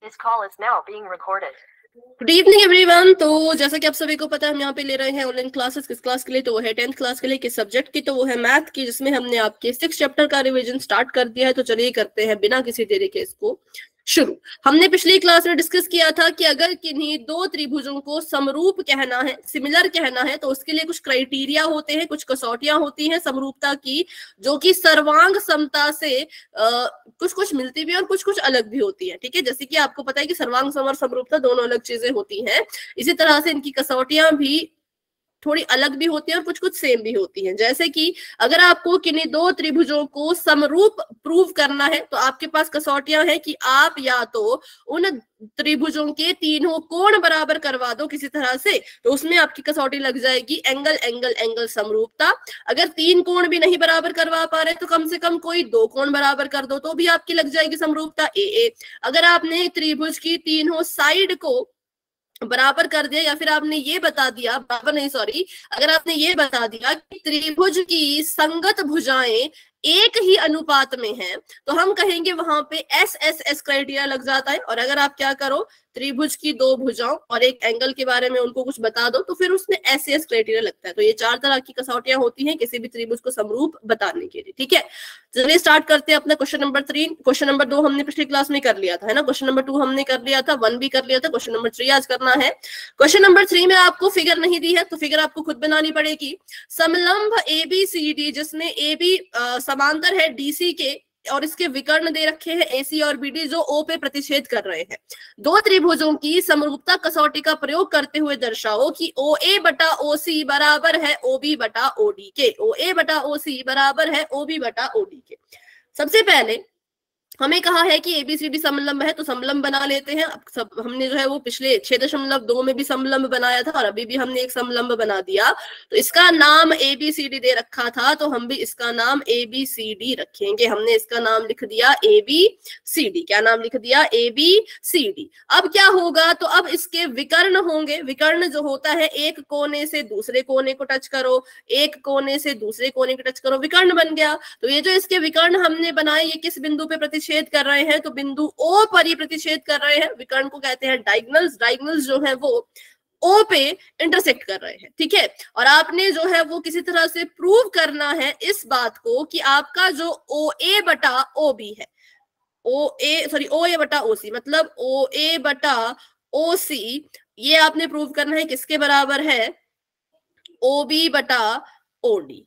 This call is now being recorded. Good evening everyone. तो जैसा कि आप सभी को पता है, हम यहाँ पे ले रहे हैं ऑनलाइन क्लासेस। किस क्लास के लिए? तो वो है 10th क्लास के लिए। किस सब्जेक्ट की? तो वो है मैथ की, जिसमें हमने आपके 6 चैप्टर का रिवीजन स्टार्ट कर दिया है। तो चलिए करते हैं बिना किसी देरी के इसको शुरू। हमने पिछली क्लास में डिस्कस किया था कि अगर किन्हीं दो त्रिभुजों को समरूप कहना है, सिमिलर कहना है, तो उसके लिए कुछ क्राइटेरिया होते हैं, कुछ कसौटियां होती हैं समरूपता की, जो कि सर्वांग समता से कुछ कुछ मिलती भी है और कुछ कुछ अलग भी होती है। ठीक है, जैसे कि आपको पता है कि सर्वांग सम और समरूपता दोनों अलग चीजें होती हैं, इसी तरह से इनकी कसौटियां भी थोड़ी अलग भी होती हैं और कुछ कुछ सेम भी होती हैं। जैसे कि अगर आपको किन्हीं दो त्रिभुजों को समरूप प्रूव करना है, तो आपके पास कसौटियां हैं कि आप या तो उन त्रिभुजों के तीनों कोण बराबर करवा दो किसी तरह से, तो उसमें आपकी कसौटी लग जाएगी एंगल एंगल एंगल समरूपता। अगर तीन कोण भी नहीं बराबर करवा पा रहे तो कम से कम कोई दो कोण बराबर कर दो, तो भी आपकी लग जाएगी समरूपता ए। अगर आपने त्रिभुज की तीनों साइड को बराबर कर दिया, या फिर आपने ये बता दिया, बराबर नहीं सॉरी, अगर आपने ये बता दिया कि त्रिभुज की संगत भुजाएं एक ही अनुपात में हैं, तो हम कहेंगे वहां पे एस क्राइटेरिया लग जाता है। और अगर आप क्या करो, त्रिभुज की दो भुजाओं और एक एंगल के बारे में उनको कुछ बता दो, तो फिर उसमें एस क्राइटेरिया लगता है। तो ये चार तरह की कसौटियां होती हैं किसी भी त्रिभुज को समरूप बताने के लिए। ठीक है, चलिए स्टार्ट करते हैं अपना क्वेश्चन नंबर 3। क्वेश्चन नंबर 2 हमने पिछली क्लास में कर लिया था, है ना। क्वेश्चन नंबर 2 हमने कर लिया था, 1 भी कर लिया था। क्वेश्चन नंबर 3 आज करना है। क्वेश्चन नंबर 3 में आपको फिगर नहीं दी है, तो फिगर आपको खुद बनानी पड़ेगी। समलंब ABCD, जिसमें AB समांतर है DC के और इसके विकर्ण दे रखे हैं AC और BD, जो O पे प्रतिच्छेद कर रहे हैं। दो त्रिभुजों की समरूपता कसौटी का प्रयोग करते हुए दर्शाओ कि OA बटा OC बराबर है OB बटा OD के। OA बटा OC बराबर है OB बटा OD के। सबसे पहले हमें कहा है कि ABCD समलंब है, तो समलंब बना लेते हैं। अब सब हमने जो है वो पिछले 6.2 में भी समलंब बनाया था और अभी भी हमने एक समलंब बना दिया। तो इसका नाम ABCD दे रखा था, तो हम भी इसका नाम ABCD रखेंगे। हमने इसका नाम लिख दिया ABCD। क्या नाम लिख दिया? ABCD। अब क्या होगा, तो अब इसके विकर्ण होंगे। विकर्ण जो होता है, एक कोने से दूसरे कोने को टच करो, एक कोने से दूसरे कोने को टच करो, विकर्ण बन गया। तो ये जो इसके विकर्ण हमने बनाए, ये किस बिंदु पे प्रतिच्छेद कर रहे हैं? तो बिंदु O पर ये प्रतिच्छेद कर रहे हैं। विकर्ण को कहते हैं डायगोनल्स। डायगोनल्स जो है वो O पे इंटरसेक्ट कर रहे हैं। ठीक है, और आपने जो है वो किसी तरह से प्रूव करना है इस बात को कि आपका जो OA बटा OB है, OA बटा OC, मतलब OA बटा OC, ये आपने प्रूव करना है किसके बराबर है? OB बटा OD।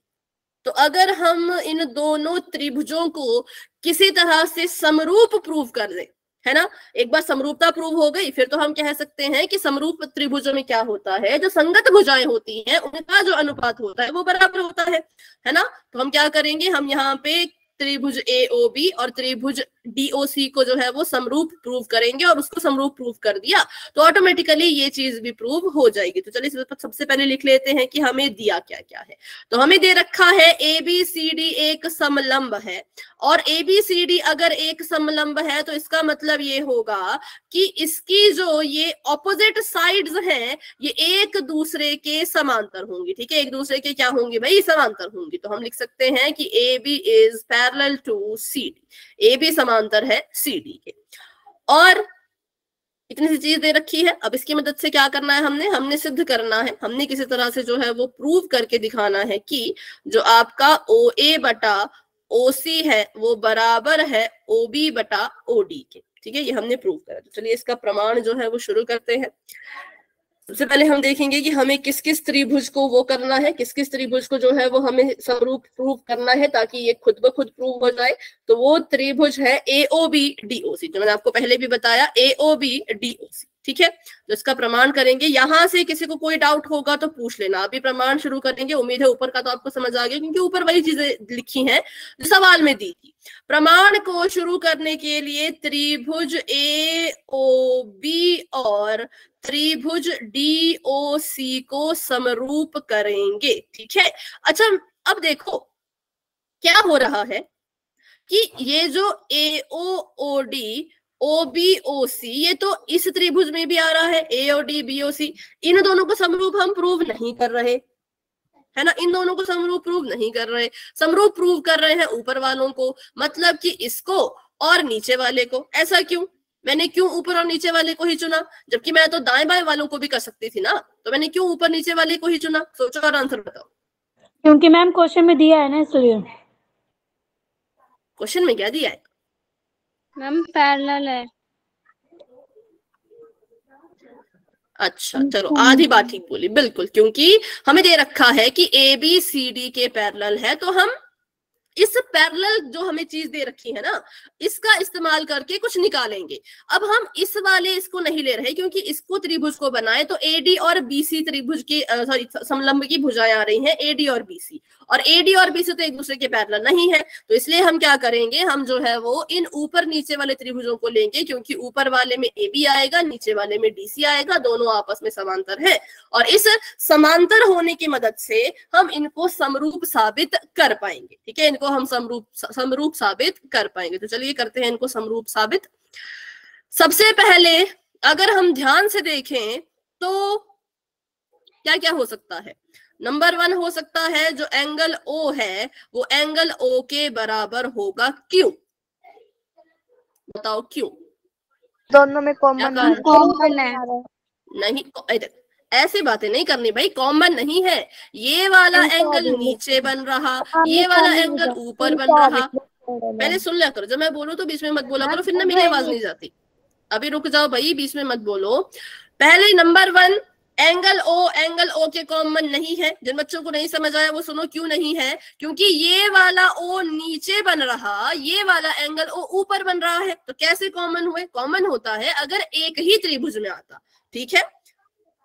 तो अगर हम इन दोनों त्रिभुजों को किसी तरह से समरूप प्रूव कर दें, है ना, एक बार समरूपता प्रूव हो गई, फिर तो हम कह सकते हैं कि समरूप त्रिभुजों में क्या होता है, जो संगत भुजाएं होती हैं उनका जो अनुपात होता है वो बराबर होता है ना। तो हम क्या करेंगे, हम यहाँ पे त्रिभुज AOB और त्रिभुज DOC को जो है वो समरूप प्रूव करेंगे, और उसको समरूप प्रूव कर दिया तो ऑटोमेटिकली ये चीज भी प्रूव हो जाएगी। तो चलिए सबसे पहले लिख लेते हैं कि हमें दिया क्या क्या है। तो हमें दे रखा है ABCD एक समलंब है, और ABCD अगर एक समलंब है तो इसका मतलब ये होगा कि इसकी जो ये ऑपोजिट साइड्स हैं ये एक दूसरे के समांतर होंगी। ठीक है, एक दूसरे के क्या होंगी भाई? समांतर होंगी। तो हम लिख सकते हैं कि AB is parallel to CD। AB समांतर है CD के, और इतनी सी चीज दे रखी है। अब इसकी मदद से क्या करना है, हमने सिद्ध करना है, हमने किसी तरह से जो है वो प्रूव करके दिखाना है कि जो आपका OA बटा OC है वो बराबर है OB बटा OD के। ठीक है, ये हमने प्रूव करा। तो चलिए इसका प्रमाण जो है वो शुरू करते हैं। सबसे पहले हम देखेंगे कि हमें किस किस त्रिभुज को वो करना है, किस किस त्रिभुज को जो है वो हमें समरूप प्रूव करना है, ताकि ये खुद ब खुद प्रूव हो जाए। तो वो त्रिभुज है AOB DOC, जो मैंने आपको पहले भी बताया, AOB DOC। ठीक है, तो इसका प्रमाण करेंगे। यहां से किसी को कोई डाउट होगा तो पूछ लेना। अभी प्रमाण शुरू करेंगे। उम्मीद है ऊपर का तो आपको समझ आ गया, क्योंकि ऊपर वही चीजें लिखी हैं जो सवाल में दी थी। प्रमाण को शुरू करने के लिए त्रिभुज AOB और त्रिभुज DOC को समरूप करेंगे। ठीक है, अच्छा अब देखो क्या हो रहा है कि ये जो AOD OBOC, ये तो इस त्रिभुज में भी आ रहा है, AOD BOC। इन दोनों को समरूप हम प्रूव नहीं कर रहे, है ना, इन दोनों को समरूप प्रूव नहीं कर रहे, समरूप प्रूव कर रहे हैं ऊपर वालों को, मतलब कि इसको और नीचे वाले को। ऐसा क्यों? मैंने क्यों ऊपर और नीचे वाले को ही चुना, जबकि मैं तो दाएं बाएं वालों को भी कर सकती थी ना, तो मैंने क्यों ऊपर नीचे वाले को ही चुना? सोचो और आंसर बताओ। क्योंकि मैम क्वेश्चन में दिया है ना, इसलिए। क्वेश्चन में क्या दिया है? मैम पैरेलल है। अच्छा चलो, आधी बात ठीक बोली, बिल्कुल, क्योंकि हमें दे रखा है कि ए बी सी डी के पैरेलल है, तो हम इस पैरेलल जो हमें चीज दे रखी है ना, इसका इस्तेमाल करके कुछ निकालेंगे। अब हम इस वाले इसको नहीं ले रहे, क्योंकि इसको त्रिभुज को बनाए तो एडी और बीसी त्रिभुज की सॉरी समलंब की भुजाएं आ रही हैं, एडी और बीसी, और एडी और बीसी तो एक दूसरे के पैरेलल नहीं है, तो इसलिए हम क्या करेंगे, हम जो है वो इन ऊपर नीचे वाले त्रिभुजों को लेंगे, क्योंकि ऊपर वाले में ए बी आएगा, नीचे वाले में डीसी आएगा, दोनों आपस में समांतर है, और इस समांतर होने की मदद से हम इनको समरूप साबित कर पाएंगे। ठीक है, इनको हम समरूप साबित कर पाएंगे। तो चलिए करते हैं इनको समरूप साबित। सबसे पहले अगर हम ध्यान से देखें तो क्या क्या हो सकता है। नंबर 1 हो सकता है जो एंगल O है वो एंगल O के बराबर होगा क्यों? बताओ क्यों? दोनों में कॉमन है। नहीं, ऐसी बातें नहीं करनी भाई, कॉमन नहीं है। ये वाला एंगल नीचे बन रहा, ये वाला एंगल ऊपर बन रहा। पहले सुन लिया करो, जब मैं बोलूं तो बीच में मत बोला करो, फिर ना मेरी आवाज नहीं जाती। अभी रुक जाओ भाई, बीच में मत बोलो। पहले नंबर 1, एंगल O के कॉमन नहीं है। जिन बच्चों को नहीं समझ आया वो सुनो क्यों नहीं है, क्योंकि ये वाला O नीचे बन रहा, ये वाला एंगल O ऊपर बन रहा है। तो कैसे कॉमन हुए? कॉमन होता है अगर एक ही त्रिभुज में आता। ठीक है,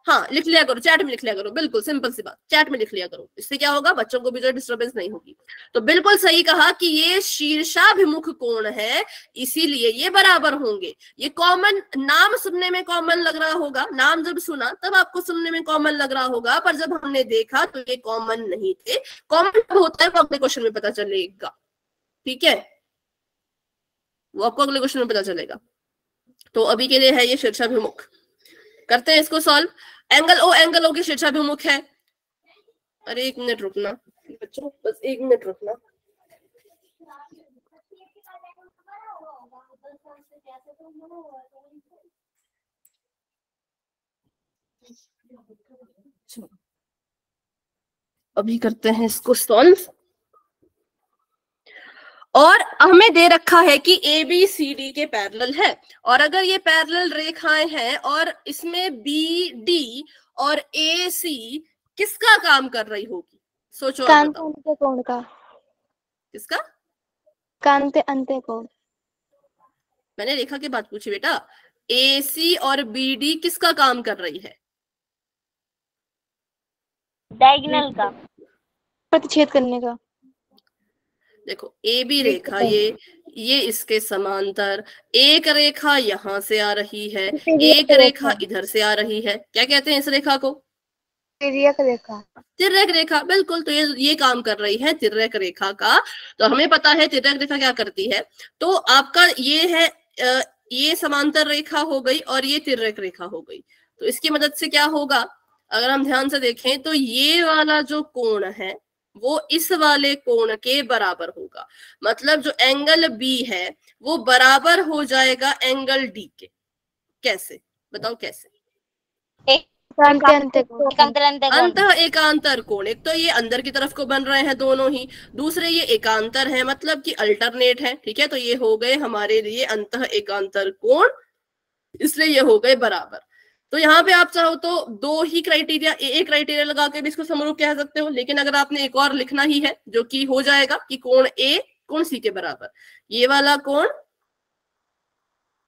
हाँ लिख लिया करो, चैट में लिख लिया करो, बिल्कुल सिंपल सी बात, चैट में लिख लिया करो, इससे क्या होगा, बच्चों को भी जो डिस्टर्बेंस नहीं होगी। तो बिल्कुल सही कहा कि ये शीर्षाभिमुख कोण है, इसीलिए ये बराबर होंगे। ये कॉमन, नाम सुनने में कॉमन लग रहा होगा, नाम जब सुना तब आपको सुनने में कॉमन लग रहा होगा, पर जब हमने देखा तो ये कॉमन नहीं थे। कॉमन कब होता है वो अगले क्वेश्चन में पता चलेगा। ठीक है, वो आपको अगले क्वेश्चन में पता चलेगा। तो अभी के लिए है ये शीर्षाभिमुख। करते हैं इसको सॉल्व। एंगल O के शीर्षाभिमुख है। अरे 1 मिनट रुकना बच्चों, बस 1 मिनट रुकना। अभी करते हैं इसको सॉल्व। और हमें दे रखा है कि ABCD के पैरेलल है, और अगर ये पैरेलल रेखाएं हैं और इसमें BD और AC किसका काम कर रही होगी? सोचो और बताओ। कोण का। किसका? कांते अंत्य कोण। मैंने रेखा की बात पूछी बेटा। AC और BD किसका काम कर रही है? डायगोनल का, प्रतिच्छेद करने का। देखो AB रेखा ये इसके समांतर, एक रेखा यहां से आ रही है, एक रेखा इधर से आ रही है। क्या कहते हैं इस रेखा को? तिर्यक रेखा। तिर्यक रेखा, बिल्कुल। तो ये काम कर रही है तिर्यक रेखा का। तो हमें पता है तिर्यक रेखा क्या करती है। तो आपका ये है, ये समांतर रेखा हो गई और ये तिर्यक रेखा हो गई। तो इसकी मदद से क्या होगा, अगर हम ध्यान से देखें तो ये वाला जो कोण है वो इस वाले कोण के बराबर होगा। मतलब जो एंगल B है वो बराबर हो जाएगा एंगल D के। कैसे बताओ कैसे? अंतः एकांतर कोण। एक तो ये अंदर की तरफ को बन रहे हैं दोनों ही, दूसरे ये एकांतर है, मतलब कि अल्टरनेट है। ठीक है, तो ये हो गए हमारे लिए अंतः एकांतर कोण, इसलिए ये हो गए बराबर। तो यहाँ पे आप चाहो तो 2 ही क्राइटेरिया, एक क्राइटेरिया लगा के भी इसको समरूप कह सकते हो, लेकिन अगर आपने एक और लिखना ही है जो कि हो जाएगा कि कोण A कोण C के बराबर, ये वाला कोण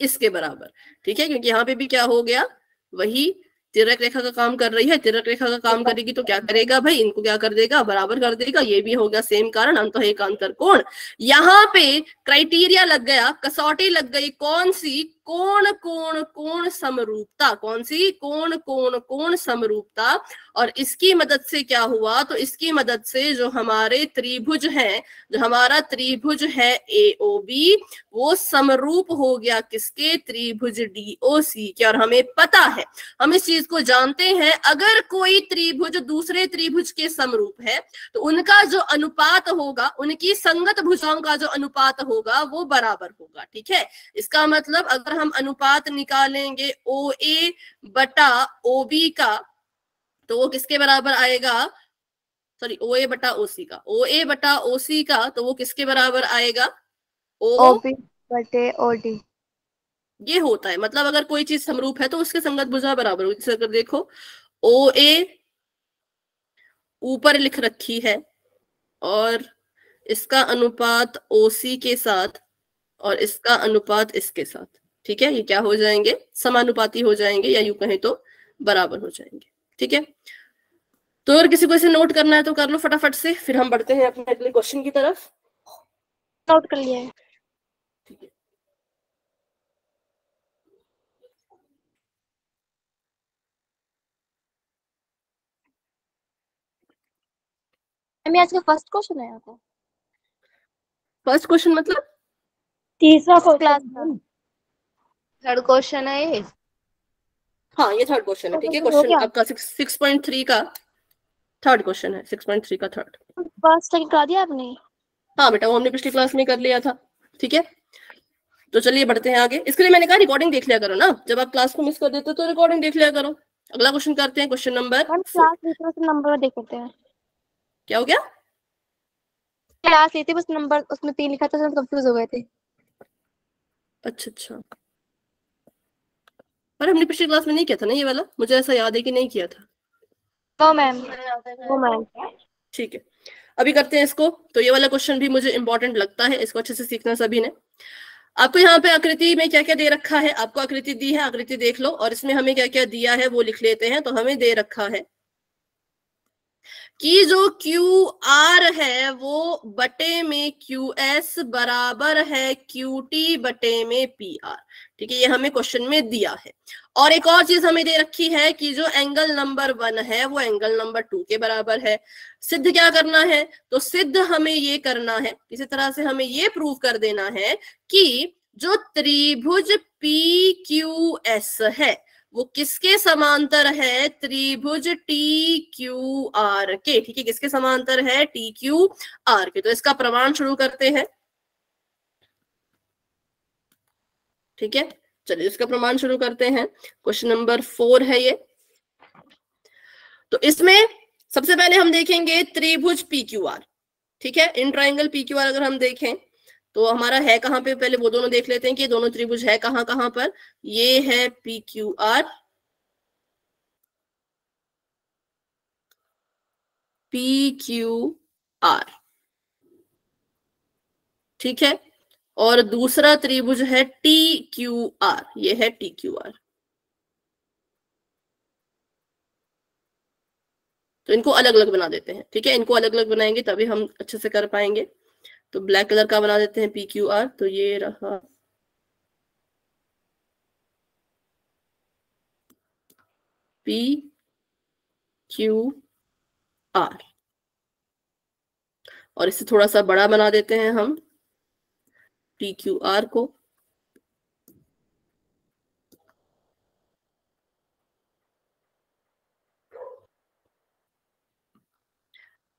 इसके बराबर। ठीक है, क्योंकि यहाँ पे भी क्या हो गया, वही तिर्यक रेखा का काम कर रही है। तिर्यक रेखा का काम करेगी तो क्या करेगा भाई, इनको क्या कर देगा, बराबर कर देगा। ये भी हो गया सेम कारण, अंतः एकांतर कोण। यहाँ पे क्राइटेरिया लग गया, कसौटी लग गई, कौन सी? कोण कोण कोण समरूपता। कौन सी? कोण कोण कोण समरूपता। और इसकी मदद से क्या हुआ, तो इसकी मदद से जो हमारे त्रिभुज हैं, जो हमारा त्रिभुज है AOB, वो समरूप हो गया किसके? त्रिभुज DOC के। और हमें पता है, हम इस चीज को जानते हैं, अगर कोई त्रिभुज दूसरे त्रिभुज के समरूप है तो उनका जो अनुपात होगा, उनकी संगत भुजाओं का जो अनुपात होगा वो बराबर होगा। ठीक है, इसका मतलब अगर अगर हम अनुपात निकालेंगे ओ ए बटा ओ बी का, तो वो किसके बराबर आएगा, सॉरी ओ ए बटा ओ सी का, ओ ए बटा ओ सी का, तो वो किसके बराबर आएगा, ओ OB बटे OD। ये होता है, मतलब अगर कोई चीज समरूप है तो उसके संगत भुजा बराबर होगी। जैसे अगर देखो ओ ए ऊपर लिख रखी है और इसका अनुपात ओसी के साथ और इसका अनुपात इसके साथ, ठीक है, ये क्या हो जाएंगे, समानुपाती हो जाएंगे, या यूं कहें तो बराबर हो जाएंगे। ठीक है, तो अगर किसी को इसे नोट करना है तो कर लो फटाफट से, फिर हम बढ़ते हैं अपने अगले क्वेश्चन की तरफ। नोट कर लिया है। ठीक है, मैम आज का फर्स्ट क्वेश्चन है आपका? फर्स्ट क्वेश्चन मतलब तीसरा क्लास क्वेश्चन। का थर्ड क्वेश्चन है ये। हाँ ये थर्ड क्वेश्चन है। ठीक है, हो क्वेश्चन गया? आपका 6.3 का थर्ड क्वेश्चन है, 6.3 का थर्ड। फर्स्ट सेकंड करा दिया आपने? हाँ बेटा, वो हमने पिछली क्लास में कर लिया था। ठीक है, तो चलिए बढ़ते हैं आगे। इसके लिए मैंने कहा रिकॉर्डिंग देख लिया करो ना, जब आप क्लास को मिस कर देते हो तो रिकॉर्डिंग देख लिया करो। अगला क्वेश्चन करते हैं, क्वेश्चन नंबर मैम 4। क्लास लेते बस नंबर देख लेते हैं। क्या हो गया? क्लास लेते बस नंबर उसमें 3 लिखा था, कंफ्यूज हो गए थे। अच्छा अच्छा, पर हमने पिछली क्लास में नहीं किया था ना ये वाला, मुझे ऐसा याद है कि नहीं किया था। No ma'am. No ma'am. ठीक है, अभी करते हैं इसको। तो ये वाला क्वेश्चन भी मुझे इंपॉर्टेंट लगता है, इसको अच्छे से सीखना सभी ने। आपको यहाँ पे आकृति में क्या क्या दे रखा है, आपको आकृति दी है, आकृति देख लो, और इसमें हमें क्या क्या दिया है वो लिख लेते हैं। तो हमें दे रखा है कि जो क्यू आर है वो बटे में क्यू एस बराबर है क्यू टी बटे में पी आर। ठीक है, ये हमें क्वेश्चन में दिया है। और एक और चीज हमें दे रखी है कि जो एंगल नंबर 1 है वो एंगल नंबर 2 के बराबर है। सिद्ध क्या करना है, तो सिद्ध हमें ये करना है, इसी तरह से हमें ये प्रूव कर देना है कि जो त्रिभुज पी क्यू एस है वो किसके समांतर है, त्रिभुज टी क्यू आर के। ठीक है, किसके समांतर है, टी क्यू आर के। तो इसका प्रमाण शुरू करते हैं। ठीक है, चलिए इसका प्रमाण शुरू करते हैं। क्वेश्चन नंबर 4 है ये। तो इसमें सबसे पहले हम देखेंगे त्रिभुज पी क्यू आर। ठीक है, in triangle P Q are अगर हम देखें तो हमारा है कहां पे, पहले वो दोनों देख लेते हैं कि ये दोनों त्रिभुज है कहां कहां पर। ये है P Q are, P Q are. ठीक है, और दूसरा त्रिभुज है टी क्यू आर, ये है टी क्यू आर। तो इनको अलग अलग बना देते हैं। ठीक है, इनको अलग अलग बनाएंगे तभी हम अच्छे से कर पाएंगे। तो ब्लैक कलर का बना देते हैं पी क्यू आर। तो ये रहा पी क्यू आर, और इसे थोड़ा सा बड़ा बना देते हैं हम टी क्यू आर को।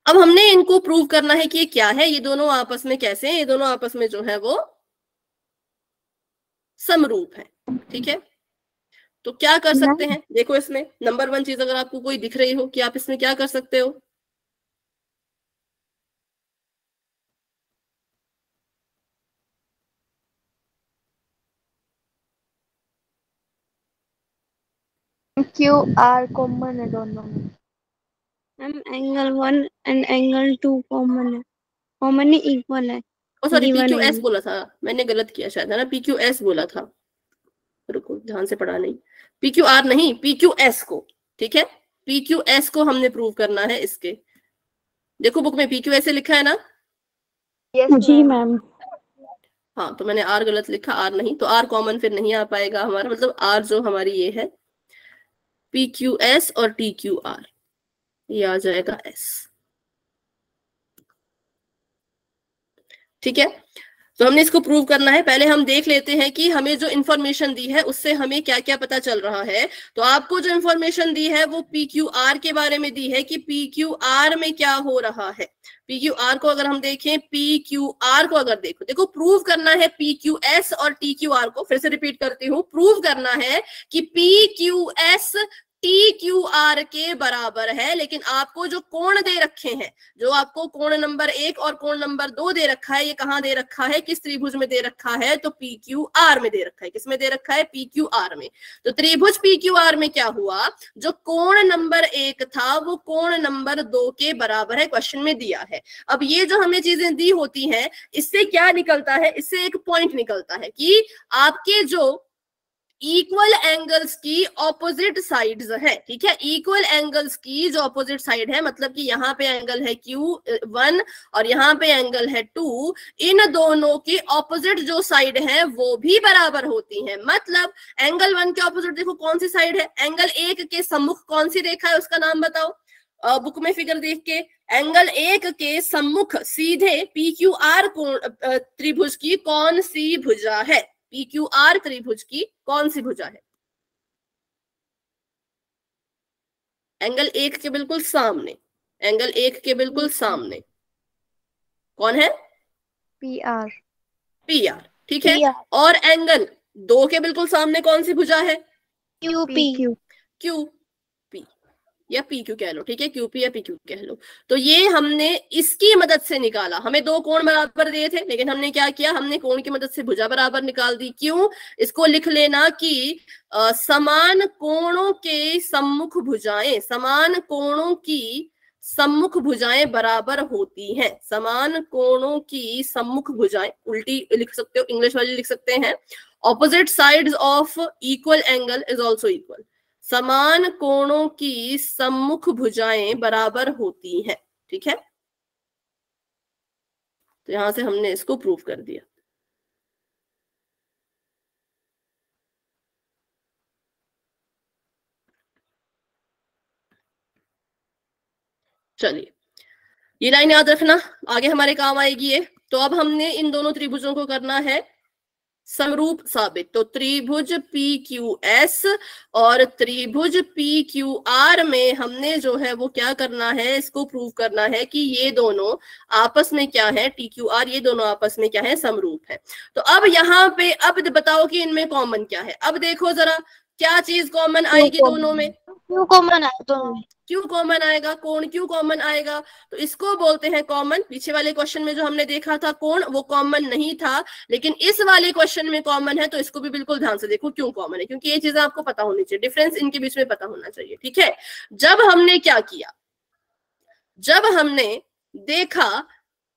अब हमने इनको प्रूव करना है कि ये क्या है, ये दोनों आपस में कैसे हैं, ये दोनों आपस में जो है वो समरूप है। ठीक है, तो क्या कर सकते हैं, देखो इसमें नंबर 1 चीज अगर आपको कोई दिख रही हो कि आप इसमें क्या कर सकते हो, QR कॉमन है दोनों में। Ma'am angle 1 and angle 2 common है, कॉमन नहीं इक्वल है। ओ सॉरी पी Given क्यू है एस ये। बोला था मैंने, गलत किया शायद, है ना, पी क्यू एस बोला था, रुको ध्यान से पढ़ा नहीं, पी क्यू आर नहीं, पी क्यू एस को। ठीक है, पी क्यू एस को हमने प्रूव करना है इसके। देखो बुक में पी क्यू एस लिखा है ना। यस जी मैम। हाँ, तो मैंने आर गलत लिखा, आर नहीं, तो आर कॉमन फिर नहीं आ पाएगा हमारा, मतलब आर जो हमारी ये है पी क्यू एस और टी क्यू आर, ये आ जाएगा एस। ठीक है, तो हमने इसको प्रूव करना है। पहले हम देख लेते हैं कि हमें जो इन्फॉर्मेशन दी है उससे हमें क्या क्या पता चल रहा है। तो आपको जो इन्फॉर्मेशन दी है वो PQR के बारे में दी है कि PQR में क्या हो रहा है। PQR को अगर हम देखें, PQR को अगर देखो प्रूव करना है PQS और TQR को। फिर से रिपीट करती हूँ, प्रूव करना है कि PQS TQR के बराबर है। लेकिन आपको जो कोण दे रखे हैं, जो आपको कोण नंबर 1 और कोण नंबर 2 दे रखा है, ये कहाँ दे रखा है, किस त्रिभुज में दे रखा है, तो PQR में दे रखा है। किस में दे रखा है, PQR में। तो त्रिभुज PQR में क्या हुआ, जो कोण नंबर 1 था वो कोण नंबर 2 के बराबर है, क्वेश्चन में दिया है। अब ये जो हमें चीजें दी होती हैं, इससे क्या निकलता है, इससे एक पॉइंट निकलता है कि आपके जो इक्वल एंगल्स की ऑपोजिट साइड्स है, ठीक है, इक्वल एंगल्स की जो ऑपोजिट साइड है, मतलब कि यहाँ पे एंगल है Q1 और यहाँ पे एंगल है 2, इन दोनों की ऑपोजिट जो साइड है वो भी बराबर होती हैं। मतलब एंगल 1 के ऑपोजिट देखो कौन सी साइड है, एंगल 1 के सम्मुख कौन सी रेखा है, उसका नाम बताओ बुक में फिगर देख के। एंगल 1 के सम्मुख सीधे PQR त्रिभुज की कौन सी भुजा है, PQR त्रिभुज की कौन सी भुजा है, एंगल 1 के बिल्कुल सामने, एंगल 1 के बिल्कुल सामने कौन है, PR। PR, ठीक है। और एंगल 2 के बिल्कुल सामने कौन सी भुजा है, QP। QP या PQ कह लो, ठीक है, QP या PQ कह लो। तो ये हमने इसकी मदद से निकाला। हमें 2 कोण बराबर दिए थे, लेकिन हमने क्या किया, हमने कोण की मदद से भुजा बराबर निकाल दी। क्यों, इसको लिख लेना कि समान कोणों के सम्मुख भुजाएं, समान कोणों की सम्मुख भुजाएं बराबर होती हैं। समान कोणों की सम्मुख भुजाएं, उल्टी लिख सकते हो, इंग्लिश वाली लिख सकते हैं, opposite sides of equal angle is also equal. समान कोणों की सम्मुख भुजाएं बराबर होती हैं, ठीक है। तो यहां से हमने इसको प्रूव कर दिया। चलिए, ये लाइन याद रखना, आगे हमारे काम आएगी ये। तो अब हमने इन दोनों त्रिभुजों को करना है समरूप साबित। तो त्रिभुज PQS और त्रिभुज PQR में हमने जो है वो क्या करना है, इसको प्रूव करना है कि ये दोनों आपस में क्या है, TQR ये दोनों आपस में क्या है, समरूप है। तो अब यहाँ पे अब बताओ कि इनमें कॉमन क्या है। अब देखो जरा क्या चीज कॉमन आएगी दोनों में, क्यों कॉमन है दोनों में, क्यों कॉमन आएगा, कोण क्यों कॉमन आएगा, तो इसको बोलते हैं कॉमन। पीछे वाले क्वेश्चन में जो हमने देखा था कोण, वो कॉमन नहीं था, लेकिन इस वाले क्वेश्चन में कॉमन है। तो इसको भी बिल्कुल ध्यान से देखो क्यों कॉमन है, क्योंकि ये चीजें आपको पता होनी चाहिए, डिफरेंस इनके बीच में पता होना चाहिए, ठीक है। जब हमने क्या किया, जब हमने देखा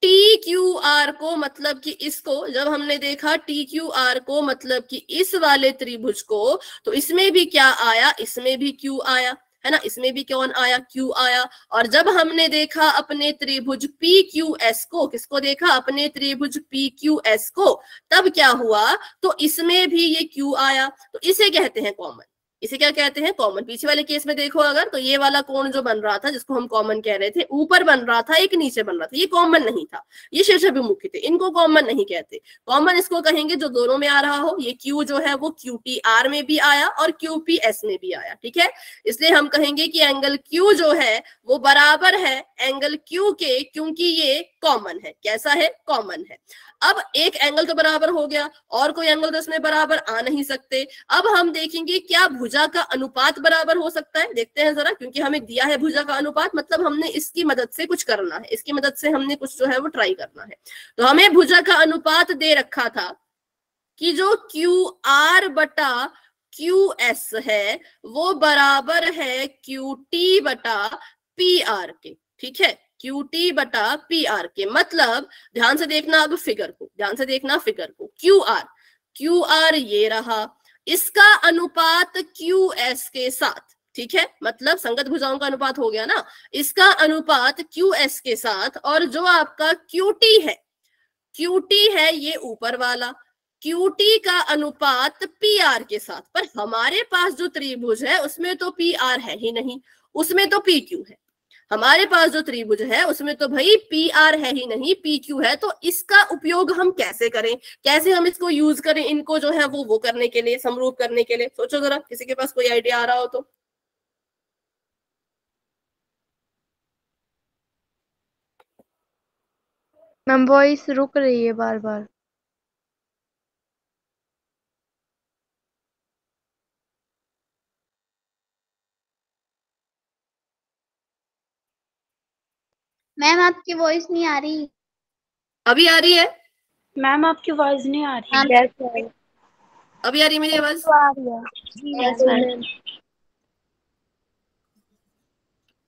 TQR को, मतलब कि इसको, जब हमने देखा TQR को मतलब कि इस वाले त्रिभुज को, तो इसमें भी क्या आया, इसमें भी Q आया, है ना, इसमें भी कौन आया, Q आया। और जब हमने देखा अपने त्रिभुज PQS को, किसको देखा, अपने त्रिभुज PQS को, तब क्या हुआ, तो इसमें भी ये Q आया। तो इसे कहते हैं कॉमन, इसे क्या कहते हैं, कॉमन। पीछे वाले केस में देखो अगर, तो ये वाला कोण जो बन रहा था, जिसको हम कॉमन कह रहे थे, ऊपर बन रहा था, एक नीचे बन रहा था, ये कॉमन नहीं था, ये शीर्षाभिमुखी थे, इनको कॉमन नहीं कहते। कॉमन इसको कहेंगे जो दोनों में आ रहा हो। ये Q जो है वो QTR में भी आया और QPS में भी आया, ठीक है। इसलिए हम कहेंगे कि एंगल Q जो है वो बराबर है एंगल Q के, क्योंकि ये कॉमन है। कैसा है, कॉमन है। अब एक एंगल तो बराबर हो गया, और कोई एंगल तो इसमें बराबर आ नहीं सकते। अब हम देखेंगे क्या भुजा का अनुपात बराबर हो सकता है, देखते हैं जरा, क्योंकि हमें दिया है भुजा का अनुपात, मतलब हमने इसकी मदद से कुछ करना है, इसकी मदद से हमने कुछ जो है वो ट्राई करना है। तो हमें भुजा का अनुपात दे रखा था कि जो QR बटा QS है वो बराबर है QT बटा PR के, ठीक है, QT बटा PR के। मतलब ध्यान से देखना अब फिगर को, ध्यान से देखना फिगर को, QR ये रहा, इसका अनुपात QS के साथ, ठीक है, मतलब संगत भुजाओं का अनुपात हो गया ना, इसका अनुपात QS के साथ। और जो आपका QT है ये ऊपर वाला, QT का अनुपात PR के साथ। पर हमारे पास जो त्रिभुज है उसमें तो PR है ही नहीं, उसमें तो PQ है। हमारे पास जो त्रिभुज है उसमें तो भाई पी आर है ही नहीं, पी क्यू है। तो इसका उपयोग हम कैसे करें, कैसे हम इसको यूज करें, इनको जो है वो करने के लिए, समरूप करने के लिए। सोचो जरा, किसी के पास कोई आइडिया आ रहा हो तो। मैम वॉइस रुक रही है बार बार। मैम आपकी वॉइस नहीं आ रही। अभी आ रही है? मैम आपकी वॉइस नहीं आ रही। अभी आ रही है मेरी आवाज?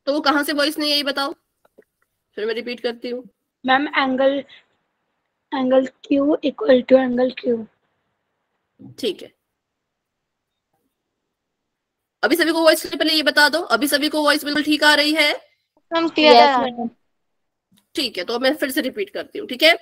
तो वो कहाँ से वॉइस नहीं है ये बताओ, फिर मैं रिपीट करती हूँ। Ma'am angle Q equal to angle Q. ठीक है, अभी सभी को वॉइस, पहले ये बता दो, अभी सभी को वॉइस बिल्कुल ठीक आ रही है? Ma'am clear. ठीक है, तो मैं फिर से रिपीट करती हूँ। ठीक है,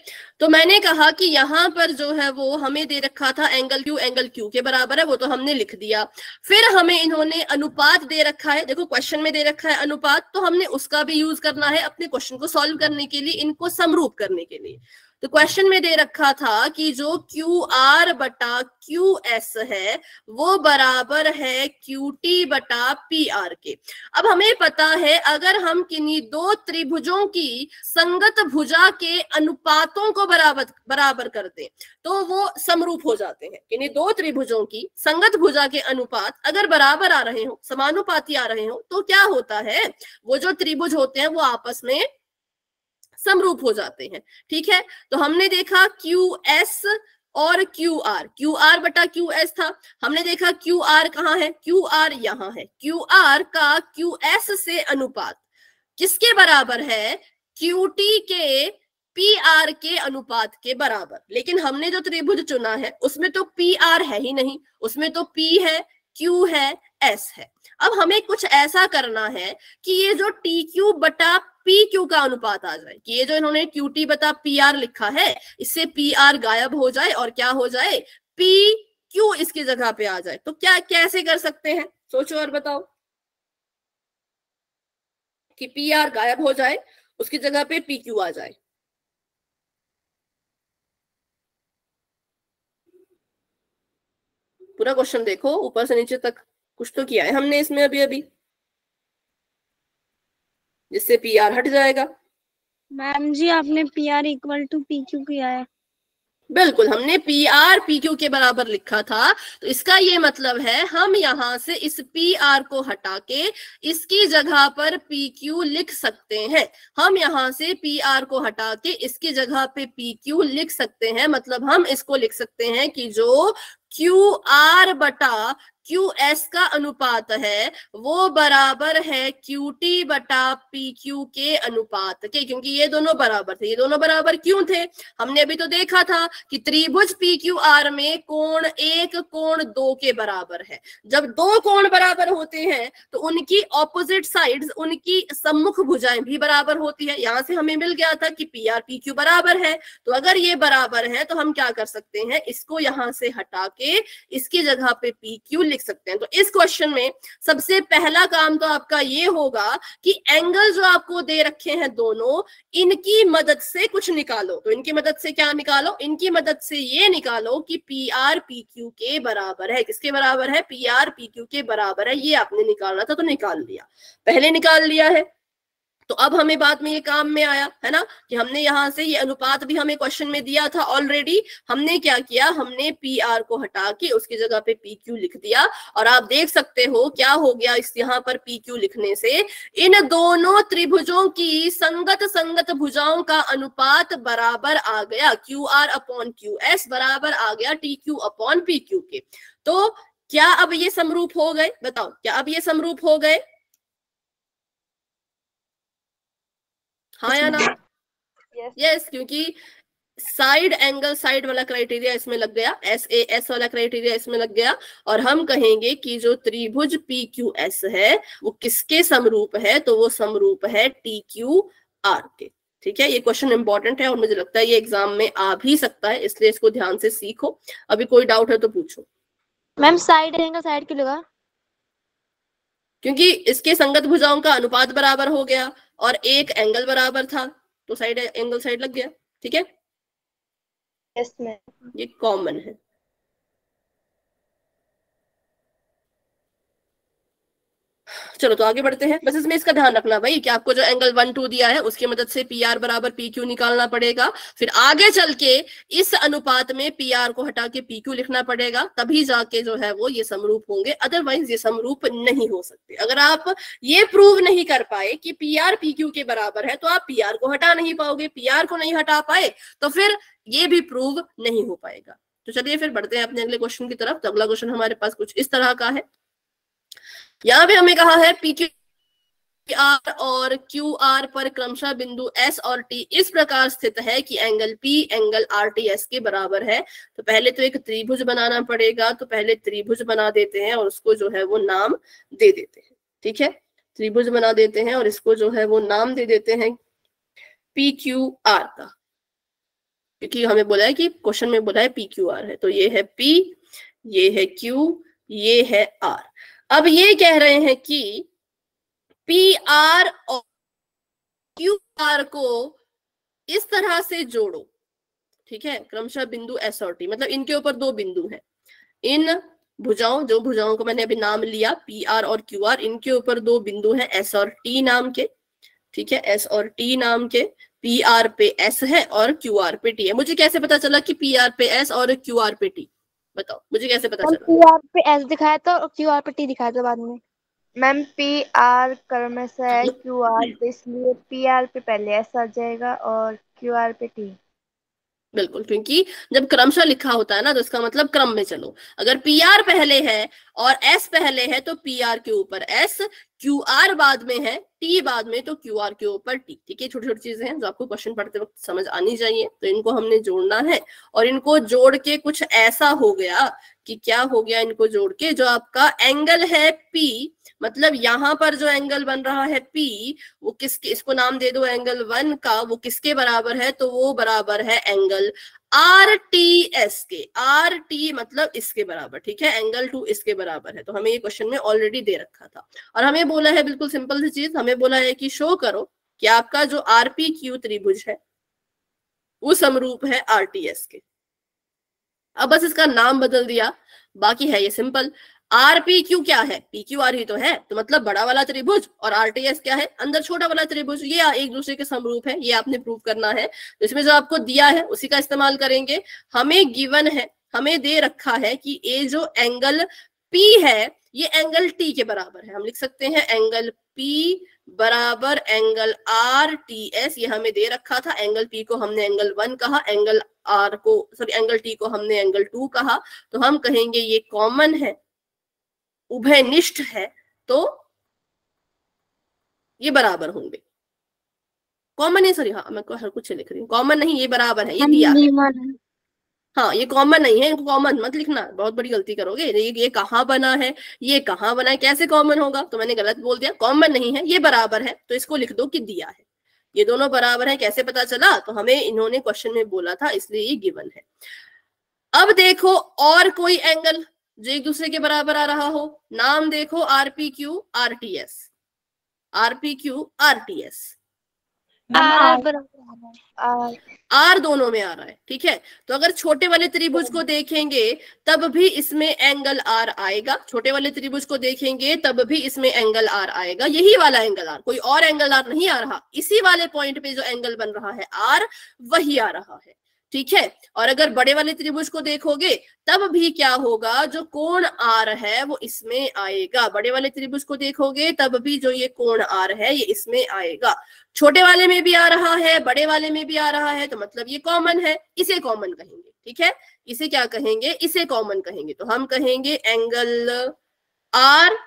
तो मैंने कहा कि यहाँ पर जो है वो हमें दे रखा था एंगल क्यू के बराबर है, वो तो हमने लिख दिया। फिर हमें इन्होंने अनुपात दे रखा है, देखो क्वेश्चन में दे रखा है अनुपात, तो हमने उसका भी यूज करना है अपने क्वेश्चन को सॉल्व करने के लिए, इनको समरूप करने के लिए। तो क्वेश्चन में दे रखा था कि जो क्यू आर बटा क्यू एस है वो बराबर है क्यू टी बटा पी आर के। अब हमें पता है अगर हम किन्हीं दो त्रिभुजों की संगत भुजा के अनुपातों को बराबर कर दें तो वो समरूप हो जाते हैं। किन्हीं दो त्रिभुजों की संगत भुजा के अनुपात अगर बराबर आ रहे हो, समानुपाती आ रहे हो, तो क्या होता है, वो जो त्रिभुज होते हैं वो आपस में समरूप हो जाते हैं। ठीक है, तो हमने देखा क्यू एस और क्यू आर बटा क्यू एस था। हमने देखा क्यू आर कहाँ है, क्यू आर यहाँ है। क्यू आर का क्यू एस से अनुपात किसके बराबर है, क्यू टी के पी आर के अनुपात के बराबर। लेकिन हमने जो त्रिभुज चुना है उसमें तो पी आर है ही नहीं, उसमें तो पी है, क्यू है, एस है। अब हमें कुछ ऐसा करना है कि ये जो टी क्यू बटा पी क्यू का अनुपात आ जाए, कि ये जो इन्होंने क्यू टी बटा पी आर लिखा है इससे पी आर गायब हो जाए और क्या हो जाए, पी क्यू इसकी जगह पे आ जाए। तो क्या कैसे कर सकते हैं, सोचो और बताओ। कि पी आर गायब हो जाए, उसकी जगह पे पी क्यू आ जाए। पूरा क्वेश्चन देखो ऊपर से नीचे तक, कुछ तो किया है हमने इसमें अभी जिससे पी आर हट जाएगा। मैम जी आपने P R equal to P Q किया है। बिल्कुल, हमने पी आर पी क्यू के बराबर लिखा था, तो इसका ये मतलब है हम यहां से इस पी आर को हटा के इसकी जगह पर पी क्यू लिख सकते हैं। हम यहां से पी आर को हटा के इसकी जगह पे पी क्यू लिख सकते हैं। मतलब हम इसको लिख सकते हैं कि जो क्यू आर बटा क्यू एस का अनुपात है वो बराबर है क्यू टी बटा पी क्यू के अनुपात के, क्योंकि ये दोनों बराबर थे। ये दोनों बराबर क्यों थे, हमने अभी तो देखा था कि त्रिभुज पी क्यू आर में कोण 1 कोण 2 के बराबर है। जब दो कोण बराबर होते हैं तो उनकी ऑपोजिट साइड्स, उनकी सम्मुख भुजाएं भी बराबर होती है। यहां से हमें मिल गया था कि पी आर पी क्यू बराबर है, तो अगर ये बराबर है तो हम क्या कर सकते हैं, इसको यहां से हटा के इसकी जगह पे पी क्यू लिख सकते हैं। तो इस क्वेश्चन में सबसे पहला काम तो आपका ये होगा कि एंगल जो आपको दे रखे हैं दोनों, इनकी मदद से कुछ निकालो। तो इनकी मदद से क्या निकालो, इनकी मदद से ये निकालो कि पी आर पी क्यू के बराबर है। किसके बराबर है, पी आर पी क्यू के बराबर है। ये आपने निकालना था तो निकाल लिया, पहले निकाल लिया है। तो अब हमें बाद में ये काम में आया है ना, कि हमने यहां से ये अनुपात भी हमें क्वेश्चन में दिया था ऑलरेडी। हमने क्या किया, हमने पी आर को हटा के उसकी जगह पे पी क्यू लिख दिया। और आप देख सकते हो क्या हो गया, इस यहाँ पर पी क्यू लिखने से इन दोनों त्रिभुजों की संगत भुजाओं का अनुपात बराबर आ गया। Q R upon Q S बराबर आ गया T Q upon P Q के। तो क्या अब ये समरूप हो गए, बताओ क्या अब ये समरूप हो गए, हाँ या ना? यस, क्योंकि साइड एंगल साइड वाला क्राइटेरिया इसमें लग गया, एस ए एस वाला क्राइटेरिया इसमें लग गया। और हम कहेंगे कि जो त्रिभुज पी क्यू एस है वो किसके समरूप है, तो वो समरूप है टी क्यू आर के। ठीक है, ये क्वेश्चन इंपॉर्टेंट है और मुझे लगता है ये एग्जाम में आ भी सकता है, इसलिए इसको ध्यान से सीखो। अभी कोई डाउट है तो पूछो। मैम साइड एंगल साइड क्यों लगा? क्योंकि इसके संगत भुजाओं का अनुपात बराबर हो गया और एक एंगल बराबर था, तो साइड एंगल साइड लग गया। ठीक है, यस मैम। ये कॉमन है। चलो तो आगे बढ़ते हैं। बस इसमें इसका ध्यान रखना भाई कि आपको जो एंगल 1 2 दिया है उसकी मदद से पी आर बराबर पी क्यू निकालना पड़ेगा। फिर आगे चल के इस अनुपात में पी आर को हटा के पी क्यू लिखना पड़ेगा, तभी जाके जो है वो ये समरूप होंगे, अदरवाइज ये समरूप नहीं हो सकते। अगर आप ये प्रूव नहीं कर पाए कि पी आर पी क्यू के बराबर है तो आप पी आर को हटा नहीं पाओगे, पी आर को नहीं हटा पाए तो फिर ये भी प्रूव नहीं हो पाएगा। तो चलिए फिर बढ़ते हैं अपने अगले क्वेश्चन की तरफ। तो अगला क्वेश्चन हमारे पास कुछ इस तरह का है। यहाँ पे हमें कहा है पी क्यू आर और क्यू आर पर क्रमशः बिंदु एस और टी इस प्रकार स्थित है कि angle P angle are T S के बराबर है। तो पहले तो एक त्रिभुज बनाना पड़ेगा, तो पहले त्रिभुज बना देते हैं और उसको जो है वो नाम दे देते हैं। ठीक है, त्रिभुज बना देते हैं और इसको जो है वो नाम दे देते हैं पी क्यू आर का, क्योंकि हमें बोला है कि क्वेश्चन में बोला है पी क्यू आर है। तो ये है पी, ये है क्यू, ये है आर। अब ये कह रहे हैं कि पी आर और क्यू आर को इस तरह से जोड़ो। ठीक है, क्रमशः बिंदु एस और टी, मतलब इनके ऊपर दो बिंदु हैं। इन भुजाओं, जो भुजाओं को मैंने अभी नाम लिया पी आर और क्यू आर, इनके ऊपर दो बिंदु हैं एस और टी नाम के। ठीक है, एस और टी नाम के। पी आर पे एस है और क्यू आर पे टी है। मुझे कैसे पता चला कि पी आर पे एस और क्यू आर पे टी? बताओ मुझे कैसे पता चला? पी आर पे एस दिखाया था और क्यू आर पे टी दिखाया था बाद में। मैम पी आर क्रमश है क्यू आर पे, इसलिए पी आर पे पहले एस आ जाएगा और क्यू आर पे टी। बिल्कुल, क्योंकि जब क्रमशः लिखा होता है ना तो इसका मतलब क्रम में चलो। अगर पी आर पहले है और एस पहले है तो पी आर के ऊपर एस, क्यू आर बाद में है, टी बाद में, तो क्यू आर के ऊपर टी। ठीक है, छोटी छोटी चीजें हैं जो आपको क्वेश्चन पढ़ते वक्त समझ आनी चाहिए। तो इनको हमने जोड़ना है और इनको जोड़ के कुछ ऐसा हो गया कि क्या हो गया, इनको जोड़ के जो आपका एंगल है पी, मतलब यहाँ पर जो एंगल बन रहा है पी, वो किसके, इसको नाम दे दो एंगल 1 का, वो किसके बराबर है? तो वो बराबर है एंगल आर टी एस के। आर टी मतलब इसके बराबर। ठीक है, एंगल 2 इसके बराबर है। तो हमें ये क्वेश्चन में ऑलरेडी दे रखा था और हमें बोला है बिल्कुल सिंपल सी चीज, हमें बोला है कि शो करो कि आपका जो आर पी क्यू त्रिभुज है वो समरूप है आर टी एस के। अब बस इसका नाम बदल दिया, बाकी है ये सिंपल। आर पी क्यू क्या है? पी क्यू आर ही तो है, तो मतलब बड़ा वाला त्रिभुज, और आर टी एस क्या है? अंदर छोटा वाला त्रिभुज। ये एक दूसरे के समरूप है, ये आपने प्रूव करना है। तो इसमें जो आपको दिया है उसी का इस्तेमाल करेंगे। हमें गिवन है, हमें दे रखा है कि ये जो एंगल पी है ये एंगल टी के बराबर है। हम लिख सकते हैं एंगल पी बराबर एंगल आर टी एस, ये हमें दे रखा था। एंगल पी को हमने एंगल 1 कहा, एंगल आर को सॉरी एंगल टी को हमने एंगल 2 कहा। तो हम कहेंगे ये कॉमन है, उभयनिष्ठ है, तो ये बराबर होंगे। कॉमन है, सॉरी हाँ मैं हर कुछ लिख रही हूँ, कॉमन नहीं, ये बराबर है, ये दिया है। हाँ ये कॉमन नहीं है, इनको कॉमन मत लिखना, बहुत बड़ी गलती करोगे। ये कहाँ बना है, ये कहाँ बना है, कैसे कॉमन होगा? तो मैंने गलत बोल दिया, कॉमन नहीं है, ये बराबर है, तो इसको लिख दो कि दिया है। ये दोनों बराबर है, कैसे पता चला? तो हमें इन्होंने क्वेश्चन में बोला था, इसलिए ये गिवन है। अब देखो और कोई एंगल जो एक दूसरे के बराबर आ रहा हो, नाम देखो R P Q R T S, R P Q R T S, R दोनों में आ रहा है। ठीक है, तो अगर छोटे वाले त्रिभुज को देखेंगे तब भी इसमें एंगल आर आएगा, छोटे वाले त्रिभुज को देखेंगे तब भी इसमें एंगल आर आएगा, यही वाला एंगल आर, कोई और एंगल आर नहीं आ रहा। इसी वाले पॉइंट पे जो एंगल बन रहा है आर, वही आ रहा है। ठीक है, और अगर बड़े वाले त्रिभुज को देखोगे तब भी क्या होगा, जो कोण आर है वो इसमें आएगा। बड़े वाले त्रिभुज को देखोगे तब भी जो ये कोण आर है ये इसमें आएगा। छोटे वाले में भी आ रहा है, बड़े वाले में भी आ रहा है, तो मतलब ये कॉमन है, इसे कॉमन कहेंगे। ठीक है, इसे क्या कहेंगे? इसे कॉमन कहेंगे। तो हम कहेंगे एंगल आर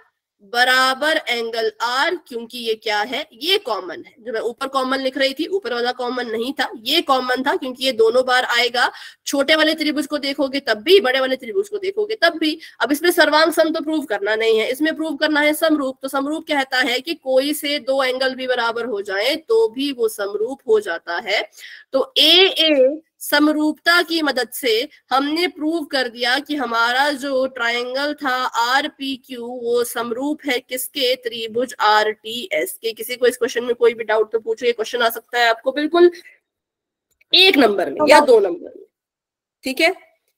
बराबर एंगल आर, क्योंकि ये क्या है? ये कॉमन है। जो मैं ऊपर कॉमन लिख रही थी, ऊपर वाला कॉमन नहीं था, ये कॉमन था, क्योंकि ये दोनों बार आएगा। छोटे वाले त्रिभुज को देखोगे तब भी, बड़े वाले त्रिभुज को देखोगे तब भी। अब इसमें सर्वांग सम तो प्रूव करना नहीं है, इसमें प्रूव करना है समरूप। तो समरूप कहता है कि कोई से दो एंगल भी बराबर हो जाए तो भी वो समरूप हो जाता है। तो ए समरूपता की मदद से हमने प्रूव कर दिया कि हमारा जो ट्रायंगल था RPQ वो समरूप है किसके, त्रिभुज RTS के। किसी को इस क्वेश्चन में कोई भी डाउट तो पूछो, ये क्वेश्चन आ सकता है आपको बिल्कुल 1 नंबर में या 2 नंबर में, ठीक है,